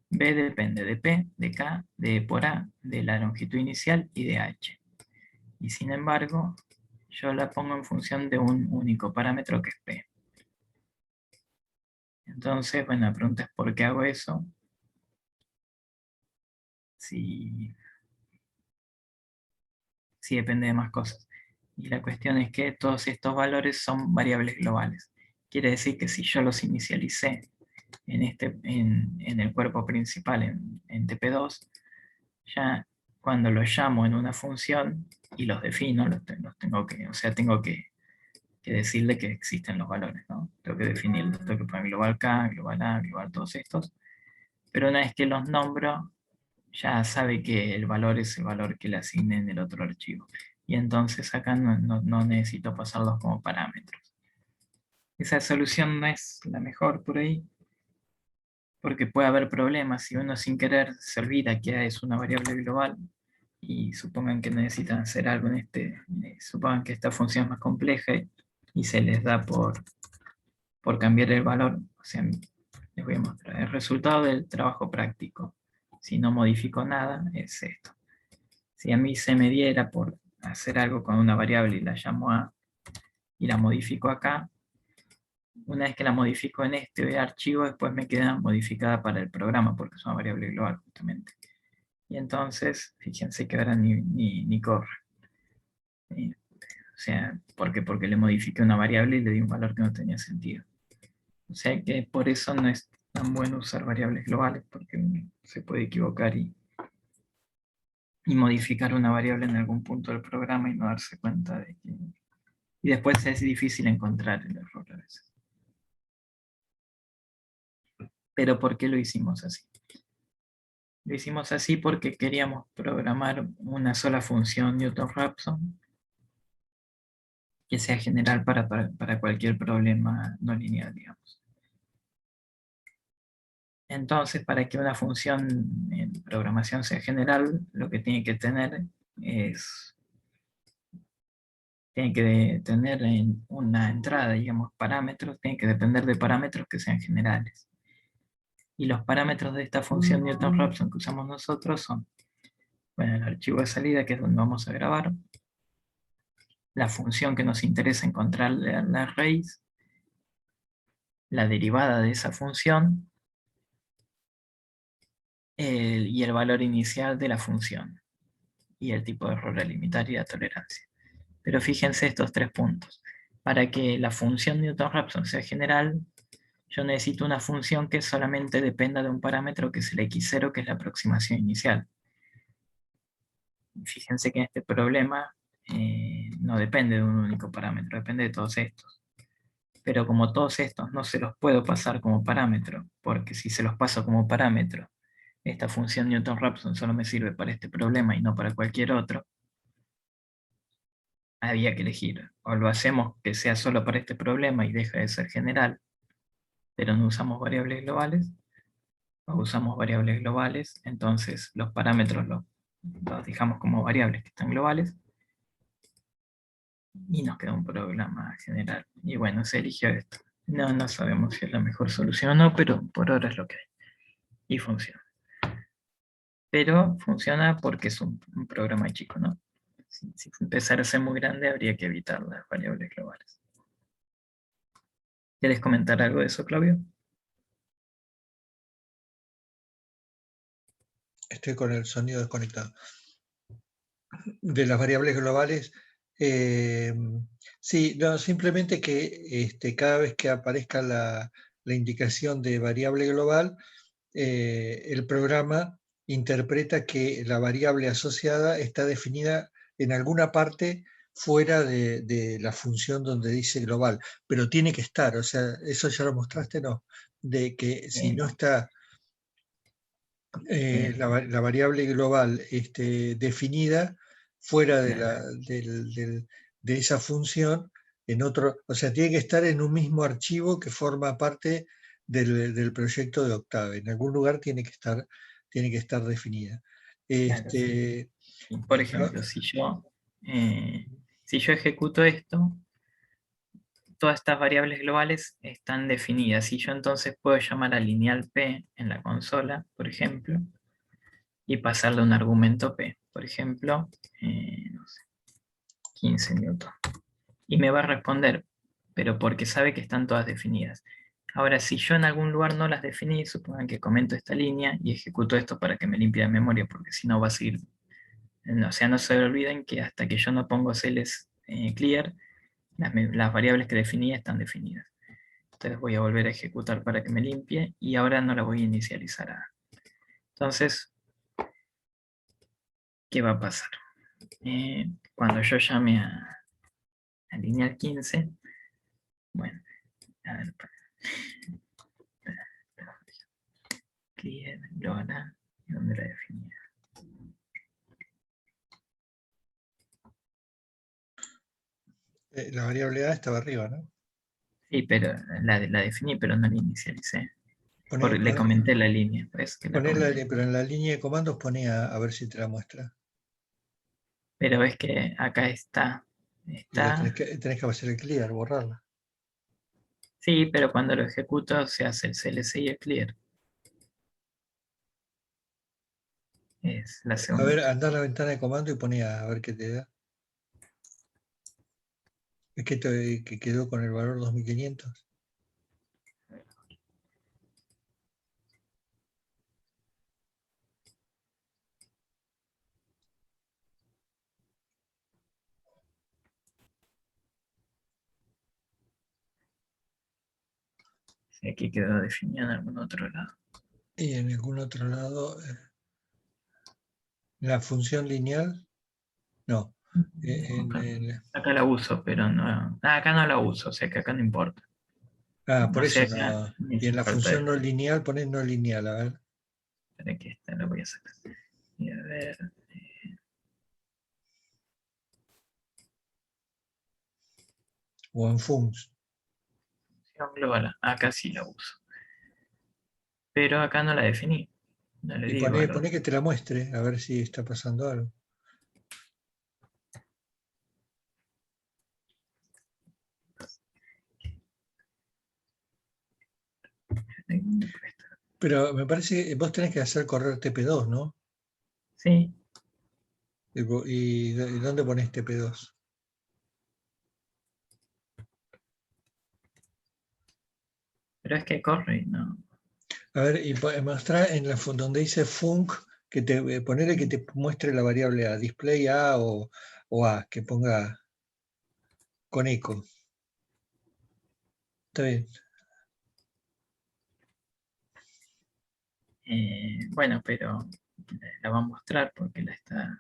B depende de P, de K, de E por A, de la longitud inicial y de H. Y sin embargo, yo la pongo en función de un único parámetro que es P. Entonces, bueno, la pregunta es ¿por qué hago eso? Si depende de más cosas. Y la cuestión es que todos estos valores son variables globales. Quiere decir que si yo los inicialicé en el cuerpo principal, en TP2, ya cuando los llamo en una función y los defino, tengo que decirle que existen los valores, ¿no? Tengo que definirlos, tengo que poner global K, global A, global todos estos. Pero una vez que los nombro, ya sabe que el valor es el valor que le asigné en el otro archivo. y entonces acá no necesito pasarlos como parámetros. Esa solución no es la mejor por ahí, porque puede haber problemas si uno sin querer se olvida que A es una variable global, y supongan que necesitan hacer algo en supongan que esta función es más compleja y se les da por cambiar el valor. O sea, les voy a mostrar el resultado del trabajo práctico. Si no modifico nada, es esto. Si a mí se me diera por hacer algo con una variable y la llamo A y la modifico acá, una vez que la modifico en este archivo, después me queda modificada para el programa, porque es una variable global justamente. Y entonces, fíjense que ahora ni corre. O sea, porque le modifiqué una variable y le di un valor que no tenía sentido. O sea que por eso no es tan bueno usar variables globales, porque uno se puede equivocar y modificar una variable en algún punto del programa y no darse cuenta de que... Y después es difícil encontrar el error a veces. Pero ¿por qué lo hicimos así? Lo hicimos así porque queríamos programar una sola función Newton-Raphson que sea general para cualquier problema no lineal, digamos. Entonces, para que una función en programación sea general, lo que tiene que tener es, tiene que tener en una entrada, digamos, parámetros, tiene que depender de parámetros que sean generales. Y los parámetros de esta función Newton-Raphson que usamos nosotros son, bueno, el archivo de salida, que es donde vamos a grabar, la función que nos interesa encontrar la raíz, la derivada de esa función, y el valor inicial de la función, y el tipo de error a limitar y la tolerancia. Pero fíjense estos tres puntos. Para que la función Newton-Raphson sea general, yo necesito una función que solamente dependa de un parámetro que es el x0, que es la aproximación inicial. Fíjense que en este problema no depende de un único parámetro, depende de todos estos. Pero como todos estos no se los puedo pasar como parámetro, porque si se los paso como parámetro, esta función Newton-Raphson solo me sirve para este problema y no para cualquier otro, había que elegir. O lo hacemos que sea solo para este problema y deja de ser general, pero no usamos variables globales, o usamos variables globales, entonces los parámetros los dejamos como variables que están globales, y nos queda un programa general. Y bueno, se eligió esto. No sabemos si es la mejor solución o no, pero por ahora es lo que hay. Y funciona. Pero funciona porque es un programa chico, ¿no? Si empezara a ser muy grande, habría que evitar las variables globales. ¿Quieres comentar algo de eso, Claudio? Estoy con el sonido desconectado. De las variables globales, sí, no, simplemente que cada vez que aparezca la indicación de variable global, el programa interpreta que la variable asociada está definida en alguna parte fuera de la función donde dice global, pero tiene que estar, o sea, eso ya lo mostraste, ¿no? De que si no está la variable global definida fuera Claro. de esa función, en otro, o sea, tiene que estar en un mismo archivo que forma parte del proyecto de Octave. En algún lugar tiene que estar definida. Claro, sí. Este, Por no, ejemplo, si yo ejecuto esto, todas estas variables globales están definidas y yo entonces puedo llamar a lineal P en la consola, por ejemplo, y pasarle un argumento P, por ejemplo, no sé, 15 newton. Y me va a responder, pero porque sabe que están todas definidas. Ahora, si yo en algún lugar no las definí, supongan que comento esta línea y ejecuto esto para que me limpie la memoria, porque si no va a seguir. O sea, no se olviden que hasta que yo no pongo CLS clear, las variables que definí están definidas. Entonces voy a volver a ejecutar para que me limpie y ahora no la voy a inicializar. Entonces, ¿qué va a pasar? Cuando yo llame a lineal 15, bueno, a ver, clear, global, ¿y dónde la definía? La variable A estaba arriba, ¿no? Sí, pero la definí, pero no la inicialicé. Poné, Porque le poné, comenté la línea, pues que la comenté. pero en la línea de comandos poné a ver si te la muestra. Pero ves que acá está. Y la Está. tenés que hacer el clear, borrarla. Sí, pero cuando lo ejecuto se hace el CLC y el clear. Es la A ver, segunda. anda a la ventana de comando y poné a ver qué te da. Es que quedó con el valor 2500. Sí, aquí quedó definido en algún otro lado. Y en algún otro lado, la función lineal, no. Acá, acá la uso, pero no. Acá no la uso, o sea que acá no importa. Por O sea eso que no. ni Y se en la importa función no esto. lineal ponés no lineal, a ver. Espera que esta la voy a sacar. Y a ver, O en func. función global. Acá sí la uso. Pero acá no la definí. No le Y di valor. poné que te la muestre, a ver si está pasando algo. Pero me parece que vos tenés que hacer correr TP2, ¿no? Sí, ¿Y dónde ponés TP2? pero es que corre, ¿no? A ver, y mostrá en donde dice func, que ponele que te muestre la variable A, display A o A, que ponga con eco. Está bien. Bueno, pero la va a mostrar porque la está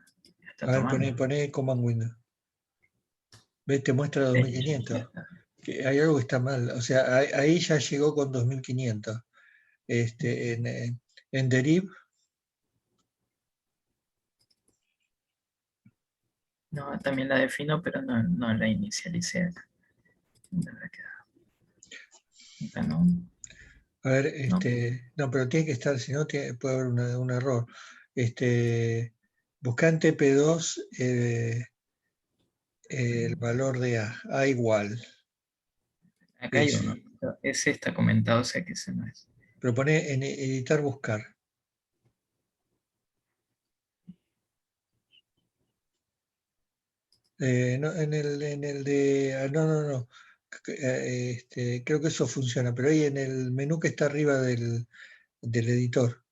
A ver, tomando. poné command window. ¿Ves? Te muestra Ya 2500. está. Que hay algo que está mal. O sea, ahí ya llegó con 2500. En deriv, No, también la defino, pero no la inicialicé acá. ¿Dónde habrá quedado? Acá no, a ver, no. no, pero tiene que estar, si no, puede haber un error. Buscá en TP2 el valor de A igual. Acá hay Es, uno. Pero ese está comentado, o sea que ese no es. pero pone en editar buscar. No, en el de. No, no, no. Creo que eso funciona, pero ahí en el menú que está arriba del editor.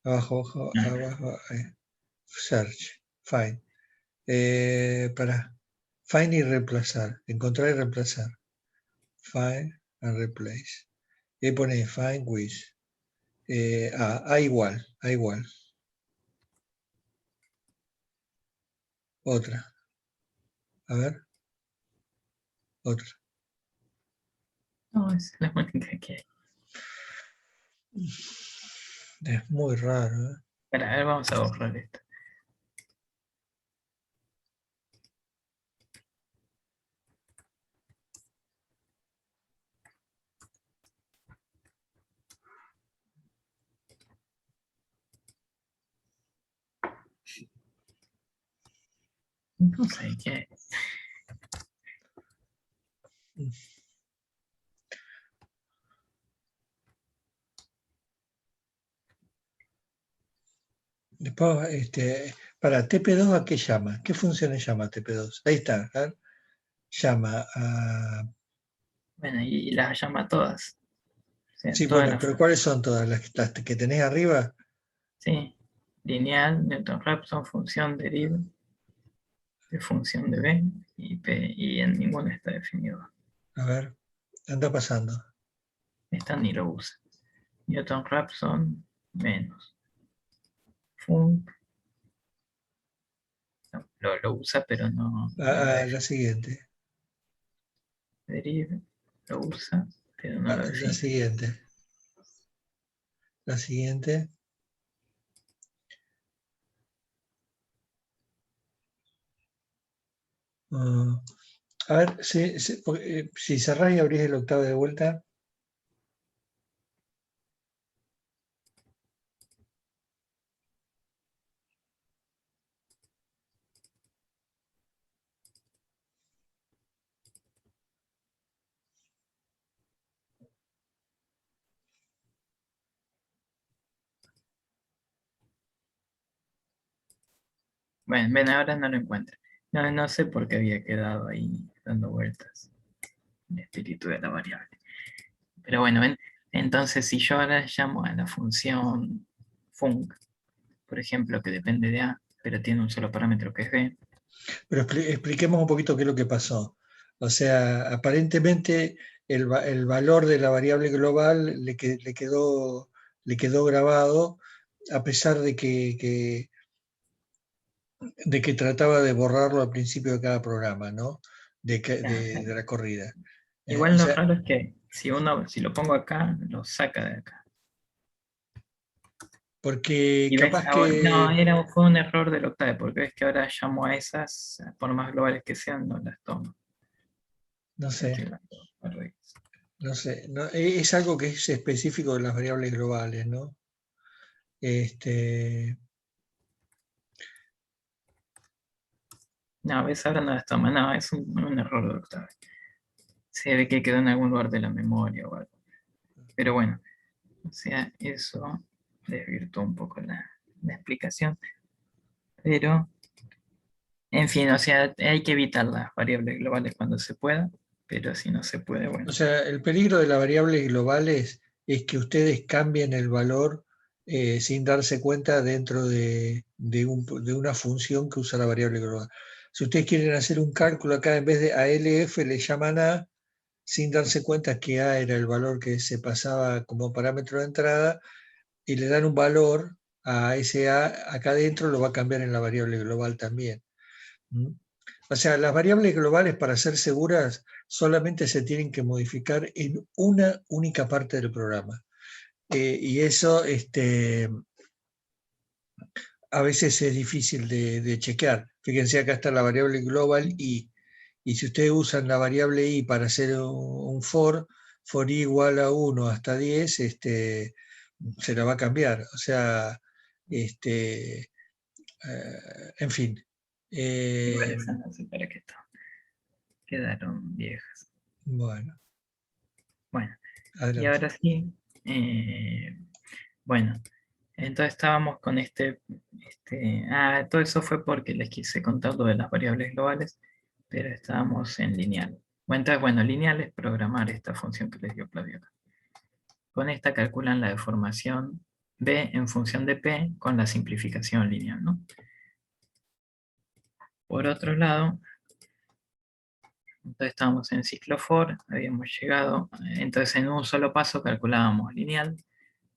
Abajo, abajo, Ah, abajo. Search. Find. Para. Find y reemplazar. Encontrar y reemplazar. Find and replace. Y ahí pone find with. A igual. A igual. Otra. A ver. Otra. no, esa es la única que hay. Es muy raro, ¿eh? Espera, a ver, vamos a borrar esto. No sé qué. Después, para TP2, ¿a qué llama? ¿Qué funciones llama TP2? Ahí está, ¿ver? Llama a. Bueno, y las llama todas. O sea, Sí, todas bueno, las pero ¿cuáles son todas las que tenés arriba? sí. Lineal, Newton-Raphson, función deriva, de función de B y P, y en ninguna está definido. A ver, anda pasando. Esta ni lo usa. Newton-Raphson, menos. Func, no, lo usa, pero no lo La define. siguiente. Deriva, lo usa, pero no lo La define. siguiente. La siguiente. Ah, A ver, si cerrás y abrís el octave de vuelta. Bueno, ven, ahora no lo encuentro. No, no sé por qué había quedado ahí dando vueltas el espíritu de la variable. Pero bueno, ven, entonces si yo ahora llamo a la función func, por ejemplo, que depende de a, pero tiene un solo parámetro que es b. Pero expliquemos un poquito qué es lo que pasó. O sea, aparentemente el valor de la variable global le quedó grabado, a pesar de que trataba de borrarlo al principio de cada programa, ¿no? Ya, De la corrida. igual O lo sea, raro es que si lo pongo acá, lo saca de acá. porque Y ves capaz ahora, no, que, fue un error del octave, porque ves que ahora llamo a esas, por más globales que sean, no las tomo. no Aquí sé, mando array. no sé, es algo que es específico de las variables globales, ¿no? Este, No, ves, ahora no las toma, no, es un error del octave. Se ve que quedó en algún lugar de la memoria o algo. Pero bueno, o sea, eso desvirtuó un poco la explicación. Pero, en fin, o sea, hay que evitar las variables globales cuando se pueda, pero si no se puede, o bueno. sea, el peligro de las variables globales es que ustedes cambien el valor sin darse cuenta dentro de una función que usa la variable global. Si ustedes quieren hacer un cálculo acá, en vez de ALF le llaman A, sin darse cuenta que A era el valor que se pasaba como parámetro de entrada, y le dan un valor a ese A, acá adentro lo va a cambiar en la variable global también. ¿Mm? O sea, las variables globales, para ser seguras, solamente se tienen que modificar en una única parte del programa. Y eso a veces es difícil de chequear. Fíjense, acá está la variable global y si ustedes usan la variable i para hacer un for i igual a 1 hasta 10, se la va a cambiar. O sea, en fin. Igual Eh, esas no sé para qué quedaron viejas. bueno, Bueno, y adelante. ahora sí, bueno, entonces estábamos con todo eso fue porque les quise contar lo de las variables globales, pero estábamos en lineal. Bueno, entonces, bueno, lineal es programar esta función que les dio Claudio acá. Con esta calculan la deformación b en función de p con la simplificación lineal, ¿no? Por otro lado, entonces estábamos en ciclo for, habíamos llegado, entonces en un solo paso calculábamos lineal.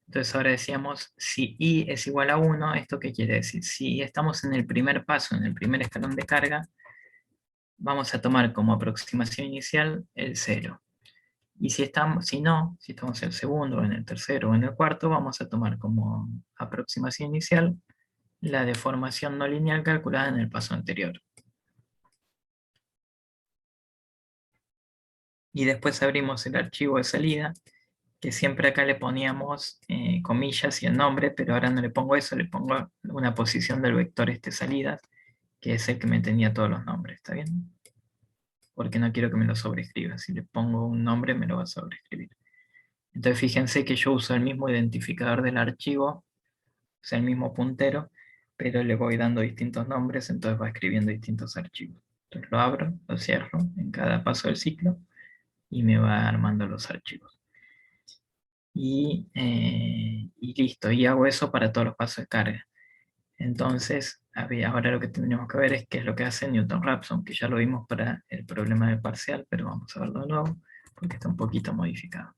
Entonces ahora decíamos, si i es igual a 1, ¿esto qué quiere decir? Si estamos en el primer paso, en el primer escalón de carga, vamos a tomar como aproximación inicial el 0. Y si estamos en el segundo, en el tercero o en el cuarto, vamos a tomar como aproximación inicial la deformación no lineal calculada en el paso anterior. Y después abrimos el archivo de salida, que siempre acá le poníamos comillas y el nombre, pero ahora no le pongo eso, le pongo una posición del vector salidas, que es el que me tenía todos los nombres, ¿está bien? Porque no quiero que me lo sobreescriba. Si le pongo un nombre, me lo va a sobreescribir. Entonces fíjense que yo uso el mismo identificador del archivo, o sea, el mismo puntero, pero le voy dando distintos nombres, entonces va escribiendo distintos archivos. Entonces lo abro, lo cierro en cada paso del ciclo y me va armando los archivos. Y listo, y hago eso para todos los pasos de carga. Entonces, ahora lo que tendríamos que ver es qué es lo que hace Newton-Raphson, que ya lo vimos para el problema del parcial, pero vamos a verlo de nuevo, porque está un poquito modificado.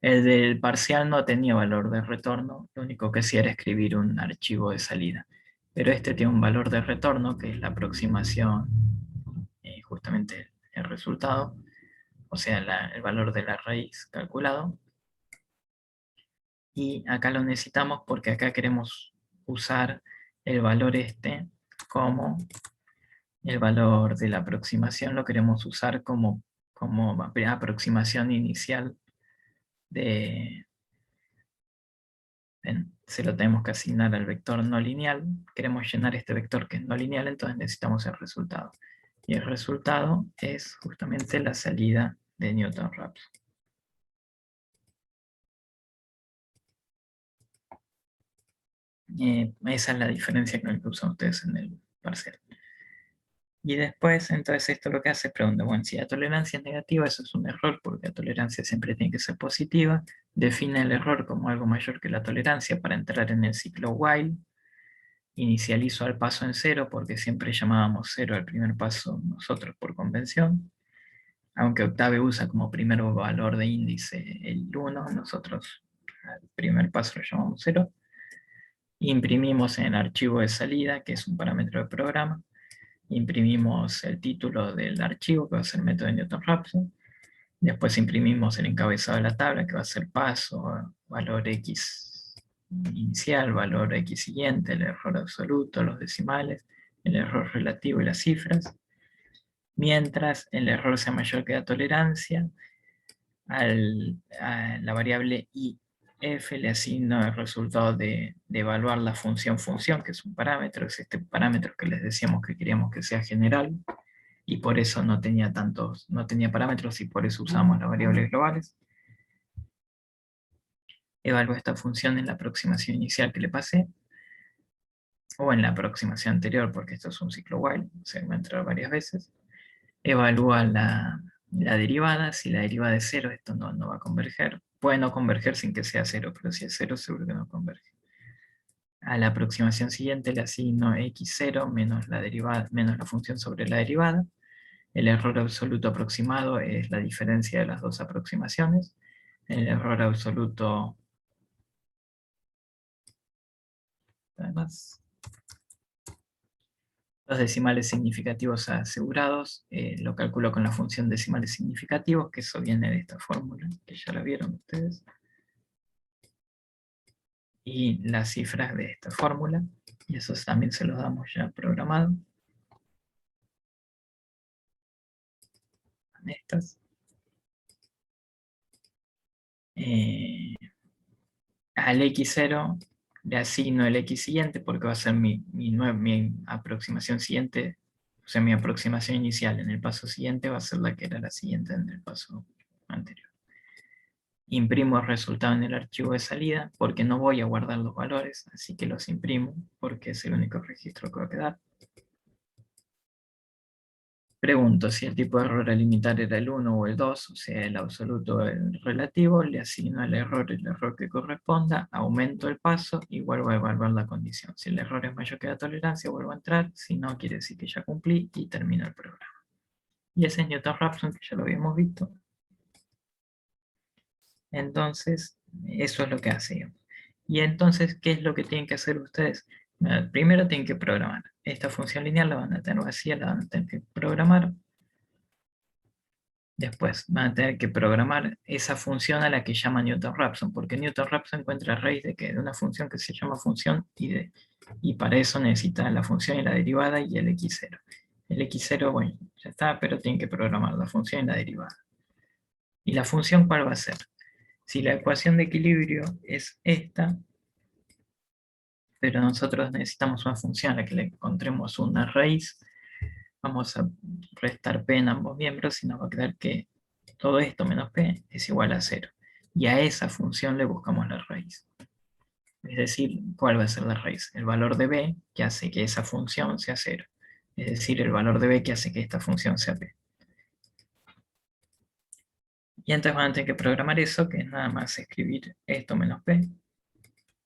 El del parcial no tenía valor de retorno, lo único que hacía era escribir un archivo de salida. Pero este tiene un valor de retorno, que es la aproximación, justamente el resultado, o sea, el valor de la raíz calculado. Y acá lo necesitamos porque acá queremos usar el valor como El valor de la aproximación lo queremos usar como aproximación inicial de... Se lo tenemos que asignar al vector no lineal. Queremos llenar este vector que es no lineal, entonces necesitamos el resultado. Y el resultado es justamente la salida de Newton-Raphson. Esa es la diferencia con la que usan ustedes en el parcial. Y después, entonces esto lo que hace es preguntar, bueno, si la tolerancia es negativa, eso es un error, porque la tolerancia siempre tiene que ser positiva. Define el error como algo mayor que la tolerancia para entrar en el ciclo while. Inicializo al paso en 0, porque siempre llamábamos 0 al primer paso nosotros por convención. Aunque Octave usa como primer valor de índice el 1, nosotros al primer paso lo llamamos 0. Imprimimos en el archivo de salida, que es un parámetro de programa. Imprimimos el título del archivo, que va a ser método de Newton-Raphson. Después imprimimos el encabezado de la tabla, que va a ser paso, valor X inicial, valor X siguiente, el error absoluto, los decimales, el error relativo y las cifras. Mientras el error sea mayor que la tolerancia, a la variable if le asigno el resultado de evaluar la función, que es un parámetro, es este parámetro que les decíamos que queríamos que sea general, y por eso no tenía parámetros, y por eso usamos las variables globales. Evalúo esta función en la aproximación inicial que le pasé, o en la aproximación anterior, porque esto es un ciclo while, se va a entrar varias veces. Evalúa la derivada. Si la derivada es 0, esto no va a converger. Puede no converger sin que sea 0, pero si es 0 seguro que no converge. A la aproximación siguiente le asigno x0 menos la derivada, menos la función sobre la derivada. El error absoluto aproximado es la diferencia de las dos aproximaciones. El error absoluto, además, los decimales significativos asegurados, lo calculo con la función decimales significativos, que eso viene de esta fórmula, que ya la vieron ustedes. Y las cifras de esta fórmula, y esos también se los damos ya programado. Estas. Al x0 le asigno el x siguiente, porque va a ser mi aproximación siguiente, o sea, mi aproximación inicial en el paso siguiente va a ser la que era la siguiente en el paso anterior. Imprimo el resultado en el archivo de salida, porque no voy a guardar los valores, así que los imprimo, porque es el único registro que va a quedar. Pregunto si el tipo de error a limitar era el 1 o el 2, o sea, el absoluto o el relativo, le asigno el error que corresponda, aumento el paso y vuelvo a evaluar la condición. Si el error es mayor que la tolerancia, vuelvo a entrar, si no, quiere decir que ya cumplí y termino el programa. Y ese es Newton-Raphson, que ya lo habíamos visto. Entonces, eso es lo que hacíamos. Y entonces, ¿qué es lo que tienen que hacer ustedes? Primero tienen que programar. Esta función lineal la van a tener vacía, la van a tener que programar. Después van a tener que programar esa función a la que llama Newton-Raphson, porque Newton-Raphson encuentra raíz de una función que se llama función, y para eso necesita la función y la derivada y el x0. El x0, bueno, ya está, pero tienen que programar la función y la derivada. ¿Y la función cuál va a ser? Si la ecuación de equilibrio es esta, pero nosotros necesitamos una función a la que le encontremos una raíz, vamos a restar p en ambos miembros y nos va a quedar que todo esto menos p es igual a 0. Y a esa función le buscamos la raíz. Es decir, ¿cuál va a ser la raíz? El valor de b que hace que esa función sea 0. Es decir, el valor de b que hace que esta función sea p. Y entonces van a tener que programar eso, que es nada más escribir esto menos p.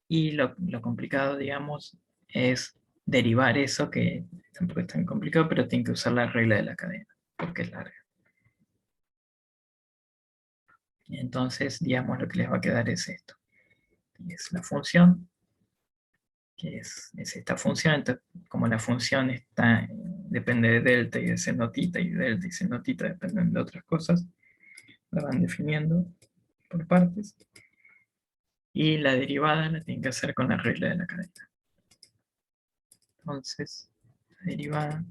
Y lo complicado, digamos, es derivar eso, que tampoco es tan complicado, pero tienen que usar la regla de la cadena, porque es larga. Y entonces, digamos, lo que les va a quedar es esto. Es la función, que es esta función. Entonces, como la función depende de delta y de cenotita, y delta y cenotita dependen de otras cosas, la van definiendo por partes. Y la derivada la tienen que hacer con la regla de la cadena. Entonces, la derivada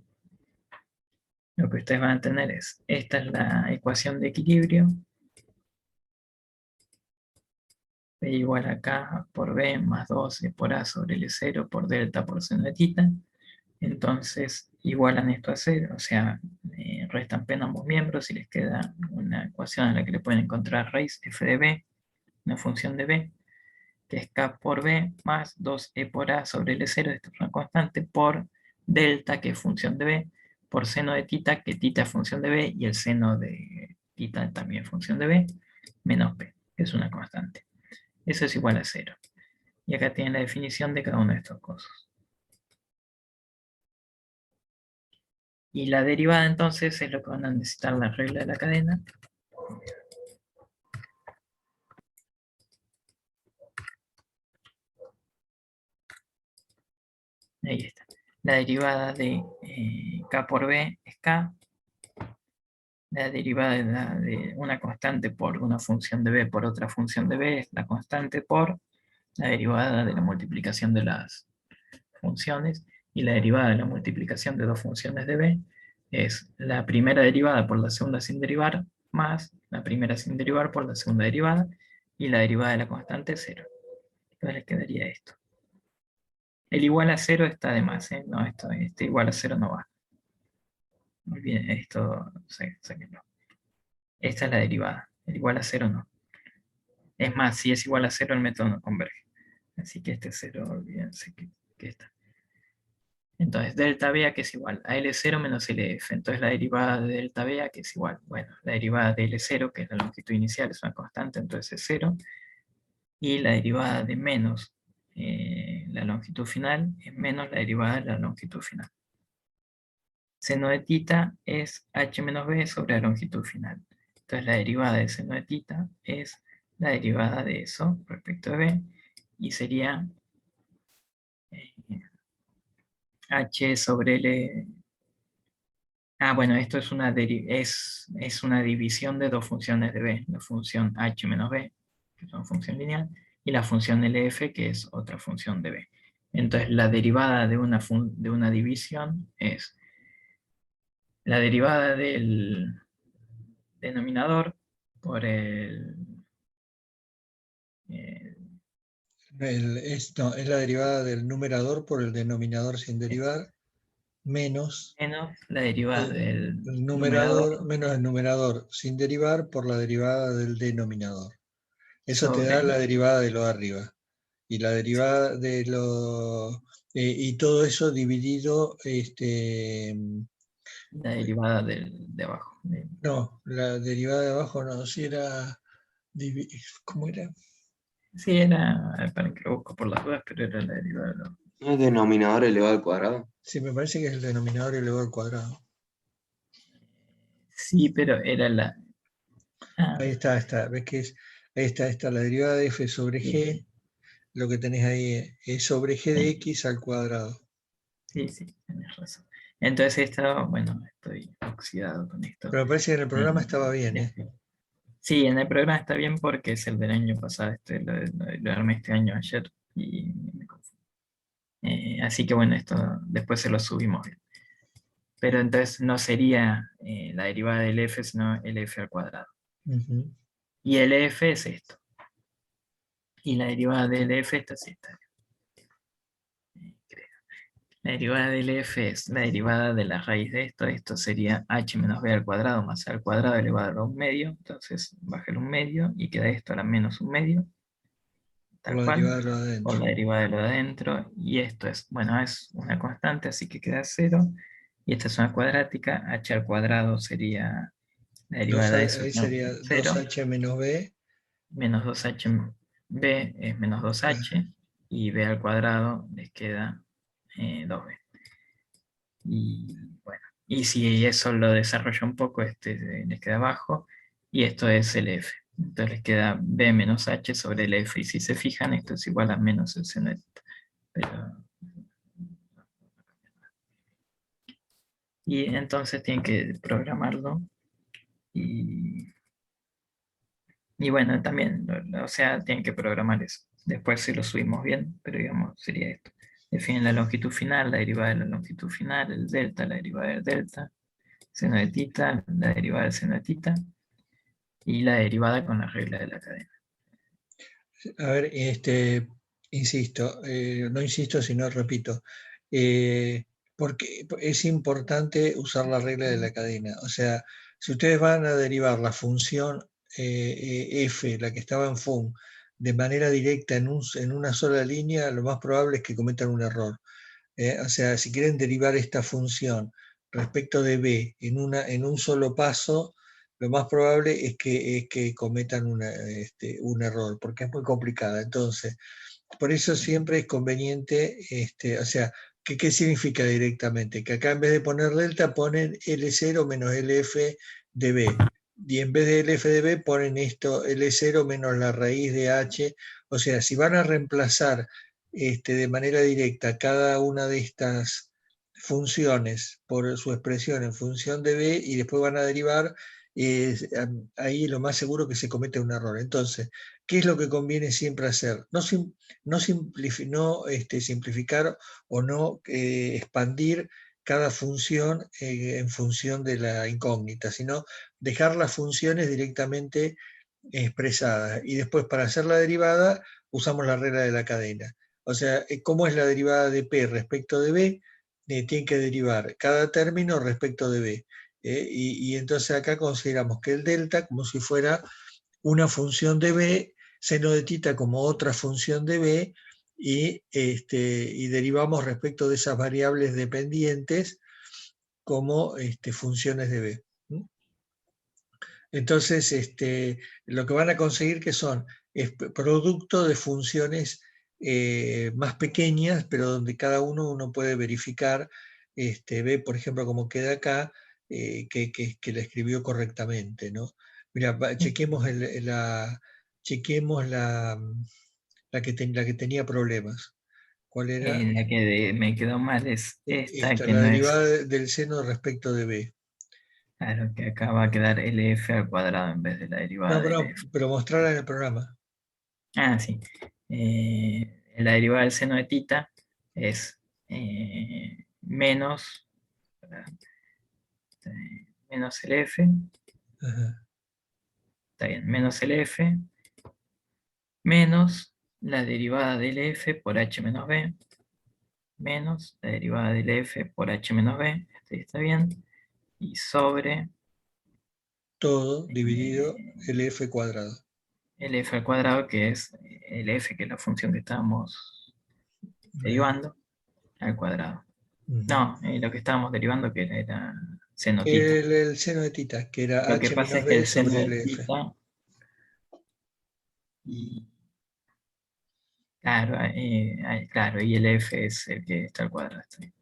lo que ustedes van a tener es, esta es la ecuación de equilibrio, B igual a K por B más 2 por A sobre L0 por delta por seno de tita. Entonces igualan esto a 0, o sea, restan pena ambos miembros y les queda una ecuación en la que le pueden encontrar raíz f de b, una función de b, que es k por b más 2e por a sobre L0, esto es una constante, por delta, que es función de b, por seno de tita, que tita es función de b, y el seno de tita también es función de b, menos p, que es una constante. Eso es igual a 0. Y acá tienen la definición de cada uno de estos cosas. Y la derivada entonces es lo que van a necesitar la regla de la cadena. Ahí está. La derivada de k por b es k. La derivada de una constante por una función de b por otra función de b es la constante por la derivada de la multiplicación de las funciones. Y la derivada de la multiplicación de dos funciones de b es la primera derivada por la segunda sin derivar más la primera sin derivar por la segunda derivada. Y la derivada de la constante es 0. Entonces les quedaría esto. El igual a 0 está de más, ¿eh? No, este igual a 0 no va. Muy bien, esto, sáquenlo. Esta es la derivada. El igual a 0 no. Es más, si es igual a 0 el método no converge. Así que este 0, olvídense que está. Entonces, delta B, que es igual a L0 menos LF. Entonces, la derivada de delta B, que es igual, bueno, la derivada de L0, que es la longitud inicial, es una constante, entonces es 0. Y la derivada de menos la longitud final es menos la derivada de la longitud final. Seno de tita es h menos b sobre la longitud final. Entonces la derivada de seno de tita es la derivada de eso respecto de b, y sería h sobre l. Bueno, esto es una división de dos funciones de b, la función h menos b, que es una función lineal, y la función lf, que es otra función de b. Entonces la derivada de una división es la derivada del denominador por eh, No, es la derivada del numerador por el denominador sin derivar, menos menos la derivada del el numerador numerador, menos el numerador sin derivar por la derivada del denominador. Eso te da sobre la derivada de lo de arriba. Y la derivada de lo... y todo eso dividido, la derivada de abajo. no, la derivada de abajo no, si era... ¿Cómo era? Sí, era, para que lo busco por las dudas, pero era la derivada de lo... ¿No es denominador elevado al cuadrado? Sí, me parece que es el denominador elevado al cuadrado. Sí, pero era la... Ahí está, ves que es, ahí está la derivada de f sobre g, lo que tenés ahí es sobre g de x al cuadrado. sí, tenés razón. Entonces esto, bueno, estoy oxidado con esto. Pero me parece que en el programa estaba bien, ¿eh? Sí, en el programa está bien porque es el del año pasado, lo armé este año ayer y me confundí. Así que bueno, esto después se lo subimos bien. Pero entonces no sería la derivada del f, sino el f al cuadrado. Y el f es esto. Y la derivada del f esta es esta. La derivada del f es la derivada de la raíz de esto. Esto sería h menos b al cuadrado más a al cuadrado elevado a un medio. Entonces baja el un medio y queda esto a la menos un medio. Por Tal la cual. derivada de lo de Por adentro. la derivada de lo de adentro. Y esto es, bueno, es una constante, así que queda 0. Y esta es una cuadrática. H al cuadrado sería la derivada de eso, Ahí ¿no? sería 0. 2h menos b. Menos 2h, b es menos 2h, y b al cuadrado les queda 2b. Y bueno, y si eso lo desarrolla un poco, les queda abajo, y esto es el f. Entonces les queda b menos h sobre el f, y si se fijan, esto es igual a menos el seno de teta. Y entonces tienen que programarlo, y bueno, también, o sea, tienen que programar eso. Después si lo subimos bien, pero digamos, sería esto. Definen la longitud final, la derivada de la longitud final, el delta, la derivada del delta, seno de tita, la derivada del seno de tita, y la derivada con la regla de la cadena. A ver, insisto, no insisto, sino repito, porque es importante usar la regla de la cadena. O sea, si ustedes van a derivar la función f, la que estaba en fun, de manera directa en una sola línea, lo más probable es que cometan un error. O sea, si quieren derivar esta función respecto de b en un solo paso, lo más probable es que cometan un error, porque es muy complicada. Entonces, por eso siempre es conveniente, o sea, ¿qué significa directamente? Que acá en vez de poner delta ponen L0 menos LF de B. Y en vez de LF de B ponen esto, L0 menos la raíz de H. O sea, si van a reemplazar de manera directa cada una de estas funciones por su expresión en función de B y después van a derivar, ahí lo más seguro que se comete un error. Entonces, ¿qué es lo que conviene siempre hacer? No simplificar o no expandir cada función en función de la incógnita, sino dejar las funciones directamente expresadas. Y después para hacer la derivada usamos la regla de la cadena. O sea, ¿cómo es la derivada de P respecto de B? Tiene que derivar cada término respecto de B. Y entonces acá consideramos que el delta, como si fuera una función de B, seno de tita como otra función de B, y derivamos respecto de esas variables dependientes como funciones de B. Entonces, lo que van a conseguir que son producto de funciones más pequeñas, pero donde cada uno puede verificar, ve, por ejemplo, como queda acá, que la escribió correctamente, ¿no? Mira, chequemos la que tenía problemas. ¿Cuál era? La que me quedó mal es esta, que La no es, derivada del seno respecto de B. claro, que acá va a quedar LF al cuadrado en vez de la derivada No, de LF. pero mostrarla en el programa. Ah, sí. La derivada del seno de tita es menos, menos LF, Ajá. está bien, menos LF, menos la derivada del F por H menos B, menos la derivada del F por H menos B, está bien, y sobre Todo dividido eh, LF cuadrado. el F al cuadrado, que es el F, que es la función que estábamos derivando, al cuadrado. Ujú. No, lo que estábamos derivando que era seno tita. El seno de tita, que era Lo que H pasa menos es que B el seno sobre de LF. tita, y claro, claro, y el F es el que está al cuadrado. Está bien.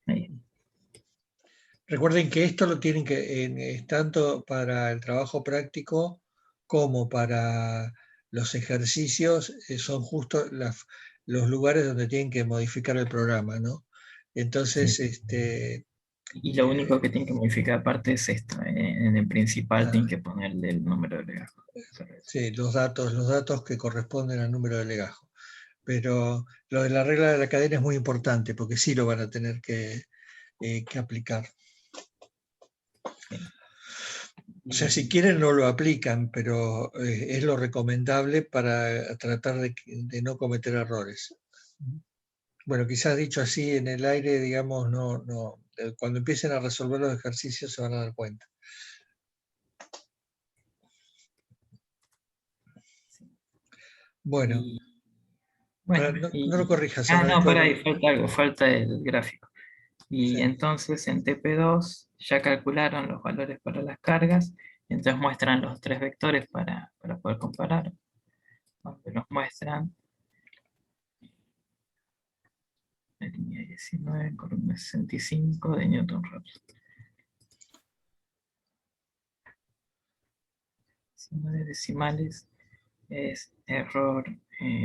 Ahí. Recuerden que esto lo tienen que, es tanto para el trabajo práctico como para los ejercicios, son justo los lugares donde tienen que modificar el programa, ¿no? Entonces, Sí. Y lo único que tienen que modificar aparte es esto. En el principal ah, tienen que ponerle el número de legajo. sí, los datos que corresponden al número de legajo. Pero lo de la regla de la cadena es muy importante porque sí lo van a tener que aplicar. Bien. O sea, si Y, quieren no lo aplican, pero es lo recomendable para tratar de no cometer errores. Bueno, quizás dicho así en el aire, digamos, cuando empiecen a resolver los ejercicios se van a dar cuenta. Bueno, y, bueno, no lo y, corrijas, solo no, después. para ahí falta algo, falta el gráfico. Sí. Y entonces en TP2 ya calcularon los valores para las cargas, entonces muestran los tres vectores para poder comparar. Donde los muestran, la línea 19, columna 65 de Newton-Raphson. 19 decimales es error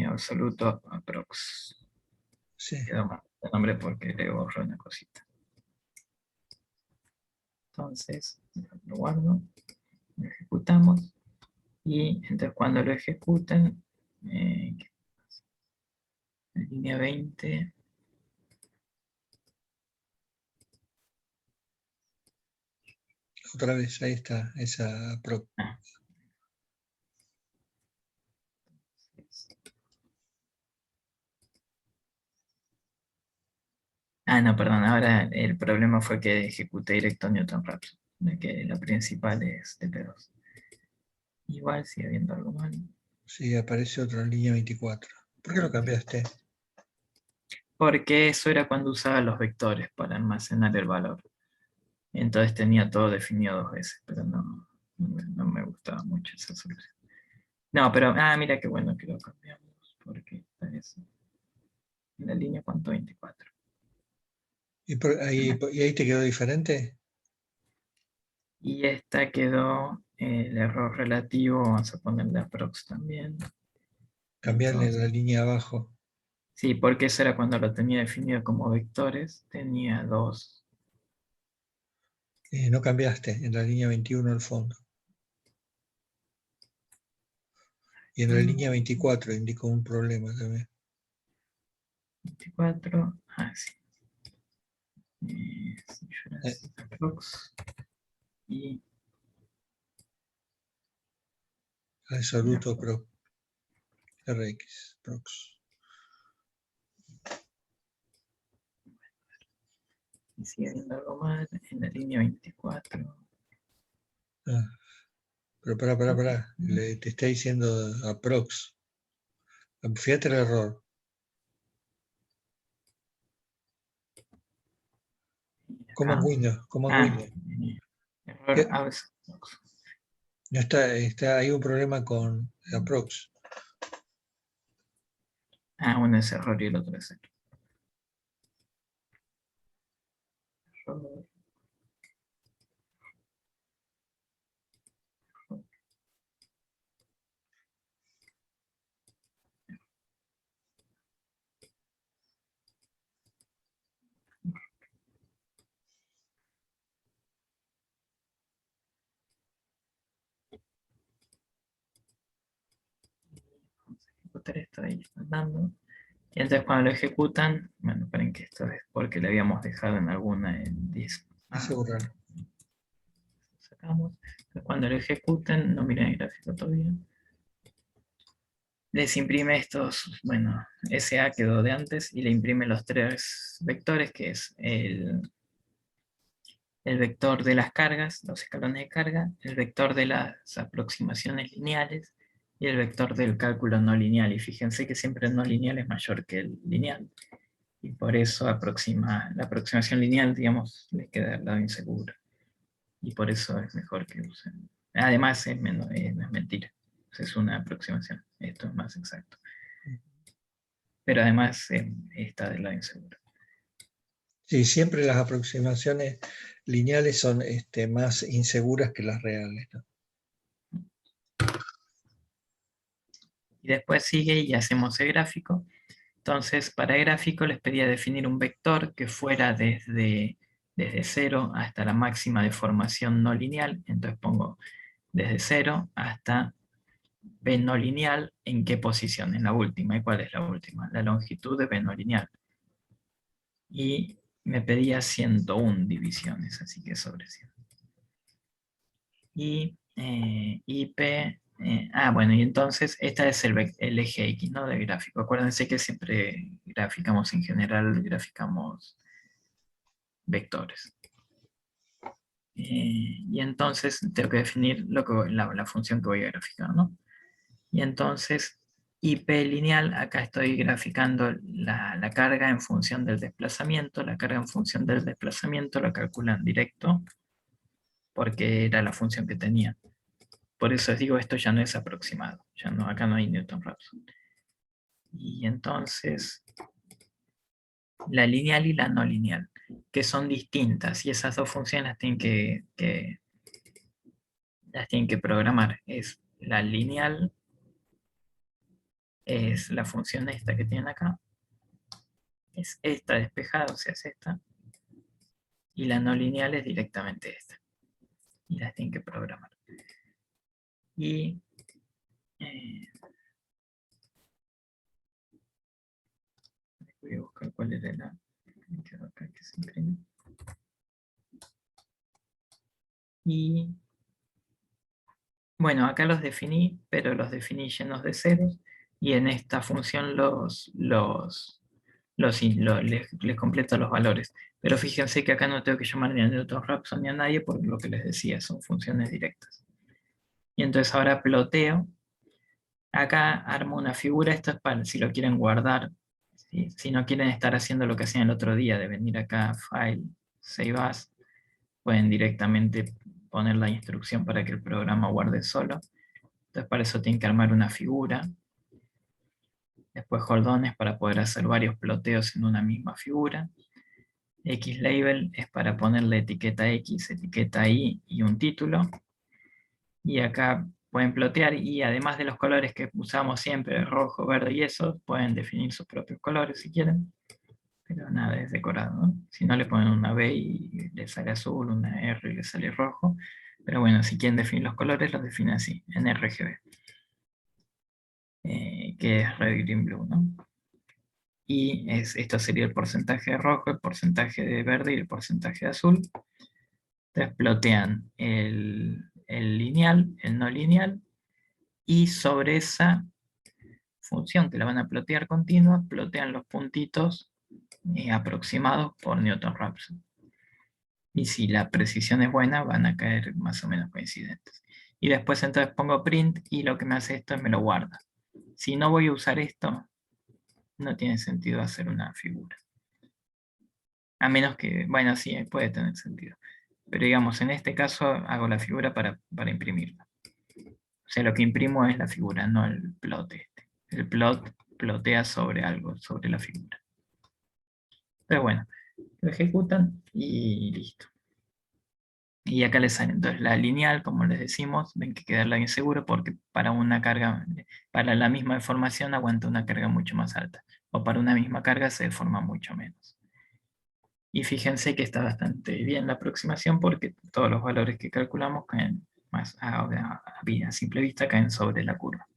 absoluto aprox. Sí. Quedó mal el nombre porque le borró una cosita. Entonces, lo guardo, lo ejecutamos, y entonces cuando lo ejecuten, en línea 20, otra vez, ahí está, esa proc. Ah. No, perdón, ahora el problema fue que ejecuté directo Newton Raphson, de que la principal es TP2. Igual sigue habiendo algo mal. Sí, aparece otro en línea 24. ¿Por qué lo cambiaste? Porque eso era cuando usaba los vectores para almacenar el valor. Entonces tenía todo definido 2 veces, pero no me gustaba mucho esa solución. No, pero, mira qué bueno que lo cambiamos, porque está eso. En la línea cuánto 24. ¿Y ahí te quedó diferente? Y esta quedó el error relativo, vamos a ponerle aprox también. Cambiarle la Entonces, línea abajo. sí, porque eso era cuando lo tenía definido como vectores, tenía 2. No cambiaste en la línea 21 al fondo. Y en la línea 24 indicó un problema también. 24, sí. Eh, Aprox y Absoluto proc. RX prox. y sigue habiendo algo mal en la línea 24. Ah, pero pará. Te está diciendo aprox. Fíjate el error. ¿Cómo es Acá. Windows? ¿Cómo es Ah, Windows? error ¿Qué? aprox. No hay un problema con aprox. Uno es error y el otro es error. Vamos a ejecutar esto ahí, están dando. Y entonces cuando lo ejecutan, bueno, esperen que esto es porque le habíamos dejado en alguna en disk. Asegurar. Sacamos. Entonces, cuando lo ejecuten, no miren el gráfico todavía. Les imprime estos, bueno, SA quedó de antes y le imprime los 3 vectores, que es el vector de las cargas, los escalones de carga, el vector de las aproximaciones lineales y el vector del cálculo no lineal. Y fíjense que siempre el no lineal es mayor que el lineal. Y por eso la aproximación lineal, digamos, les queda al lado inseguro. Y por eso es mejor que usen. Además, no es mentira. Es una aproximación. Esto es más exacto. Pero además está del lado inseguro. Sí, siempre las aproximaciones lineales son más inseguras que las reales, ¿no? Y después sigue y hacemos el gráfico. Entonces, para el gráfico les pedía definir un vector que fuera desde 0 hasta la máxima deformación no lineal. Entonces pongo desde 0 hasta B no lineal, ¿en qué posición? En la última. ¿Y cuál es la última? La longitud de B no lineal. Y me pedía 101 divisiones, así que sobre 100. Y IP, bueno, y entonces esta es el eje X, ¿no? Del gráfico. Acuérdense que siempre graficamos en general, graficamos vectores. Y entonces tengo que definir la función que voy a graficar, ¿no? Y entonces, IP lineal, acá estoy graficando la carga en función del desplazamiento. La carga en función del desplazamiento la calculan directo, porque era la función que tenía. Por eso les digo, esto ya no es aproximado. Acá no hay Newton-Raphson. Y entonces, la lineal y la no lineal, que son distintas, y esas dos funciones las tienen que programar. Es la lineal, es la función esta que tienen acá, es esta despejada, o sea, es esta, y la no lineal es directamente esta, y las tienen que programar. Y voy a buscar cuál era la que quedó acá que se imprime. Y bueno, acá los definí, pero los definí llenos de ceros, y en esta función les completo los valores. Pero fíjense que acá no tengo que llamar ni a Newton-Raphson ni a nadie, por lo que les decía, son funciones directas. Y entonces ahora ploteo. Acá armo una figura, esto es para si lo quieren guardar, ¿sí? Si no quieren estar haciendo lo que hacían el otro día, de venir acá, File, Save As, pueden directamente poner la instrucción para que el programa guarde solo. Entonces para eso tienen que armar una figura. Después holdones para poder hacer varios ploteos en una misma figura. Xlabel es para ponerle etiqueta X, etiqueta Y y un título. Y acá pueden plotear, y además de los colores que usamos siempre, rojo, verde y eso, pueden definir sus propios colores si quieren. Pero nada, es decorado, ¿no? Si no, le ponen una B y le sale azul, una R y le sale rojo. Pero bueno, si quieren definir los colores, los definen así, en RGB. Que es Red, Green, Blue, ¿no? Y esto sería el porcentaje de rojo, el porcentaje de verde y el porcentaje de azul. Entonces plotean el lineal, el no lineal, y sobre esa función que la van a plotear continua, plotean los puntitos aproximados por Newton-Raphson. Y si la precisión es buena, van a caer más o menos coincidentes. Y después entonces pongo print, y lo que me hace esto es me lo guarda. Si no voy a usar esto, no tiene sentido hacer una figura. A menos que, bueno, sí, puede tener sentido. Pero digamos, en este caso hago la figura para imprimirla. O sea, lo que imprimo es la figura, no el plot este. El plot plotea sobre algo, sobre la figura. Pero bueno, lo ejecutan y listo. Y acá les sale entonces la lineal, como les decimos, ven que queda bien seguro porque para una carga, para la misma deformación aguanta una carga mucho más alta. O para una misma carga se deforma mucho menos. Y fíjense que está bastante bien la aproximación porque todos los valores que calculamos caen más a simple vista caen sobre la curva.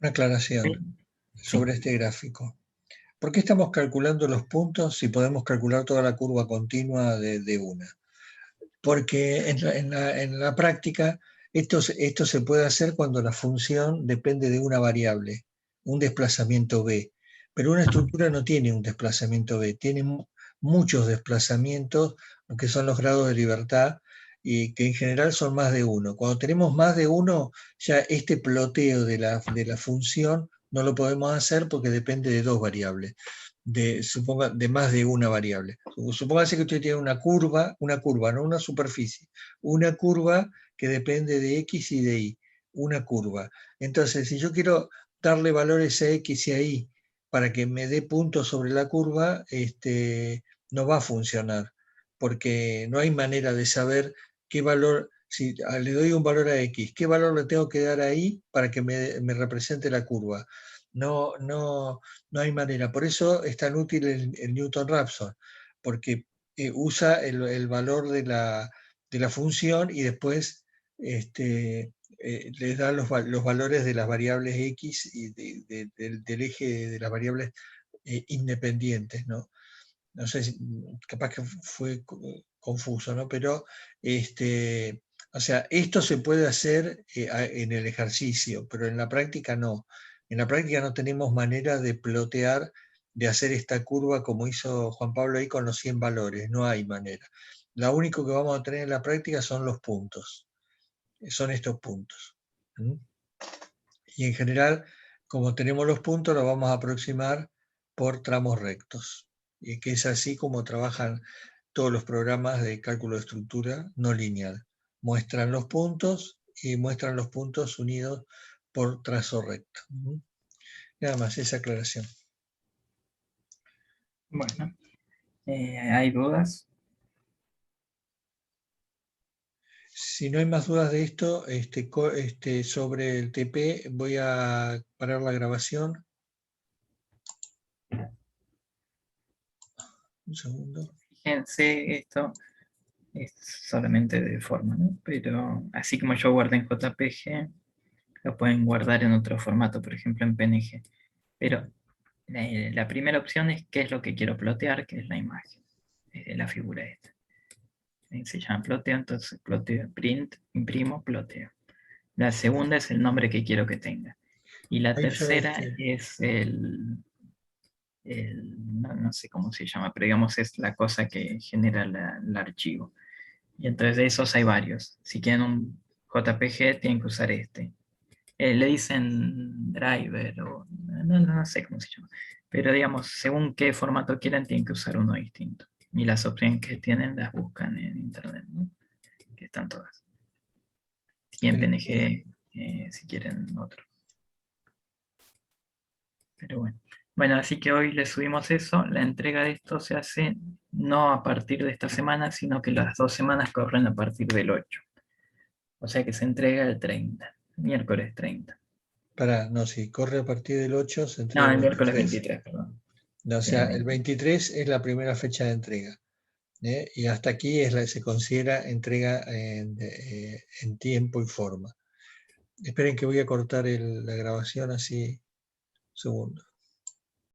Una aclaración ¿Sí? sobre este gráfico. ¿Por qué estamos calculando los puntos si podemos calcular toda la curva continua de una? Porque en la práctica esto se puede hacer cuando la función depende de una variable, un desplazamiento b. Pero una estructura no tiene un desplazamiento b, tiene muchos desplazamientos, que son los grados de libertad, y que en general son más de uno. Cuando tenemos más de uno, ya este ploteo de la función no lo podemos hacer porque depende de dos variables, de más de una variable. Supóngase que usted tiene una curva, no una superficie, una curva que depende de X y de Y, una curva. Entonces, si yo quiero darle valores a X y a Y para que me dé puntos sobre la curva, no va a funcionar, porque no hay manera de saber qué valor, si le doy un valor a X, qué valor le tengo que dar a Y para que me represente la curva. No hay manera. Por eso es tan útil el Newton-Raphson, porque usa el valor de la función y después les da los valores de las variables X y del eje de las variables independientes, ¿no? No sé si, capaz que fue confuso, ¿no? Pero, o sea, esto se puede hacer en el ejercicio, pero en la práctica no. En la práctica no tenemos manera de plotear, de hacer esta curva como hizo Juan Pablo ahí con los 100 valores, no hay manera. Lo único que vamos a tener en la práctica son los puntos, son estos puntos. Y en general, como tenemos los puntos, los vamos a aproximar por tramos rectos, y que es así como trabajan todos los programas de cálculo de estructura no lineal. Muestran los puntos y muestran los puntos unidos por trazo recto. Nada más, esa aclaración. Bueno, ¿hay dudas? Si no hay más dudas de esto, sobre el TP, voy a parar la grabación. Un segundo. Fíjense, esto es solamente de forma, ¿no? Pero así como yo guardé en JPG, lo pueden guardar en otro formato, por ejemplo en PNG. Pero la primera opción es qué es lo que quiero plotear, que es la imagen, la figura esta. Se llama ploteo, entonces ploteo, print, imprimo, ploteo. La segunda es el nombre que quiero que tenga. Y la Ahí ya tercera es no sé cómo se llama, pero digamos es la cosa que genera el archivo. Y entonces de esos hay varios. Si quieren un JPG, tienen que usar este. Le dicen driver o no sé cómo se llama. Pero digamos, según qué formato quieran, tienen que usar uno distinto. Y las opciones que tienen las buscan en internet, ¿no? Que están todas. Y en PNG, si quieren otro. Pero bueno. Bueno, así que hoy le subimos eso. La entrega de esto se hace no a partir de esta semana, sino que las 2 semanas corren a partir del 8. O sea que se entrega el 30, miércoles 30. No, si corre a partir del 8, se entrega No, el el miércoles 23. 23, perdón. O Sí, sea, el 23 es la primera fecha de entrega. Y hasta aquí se considera entrega en tiempo y forma. Esperen que voy a cortar la grabación así, un segundo.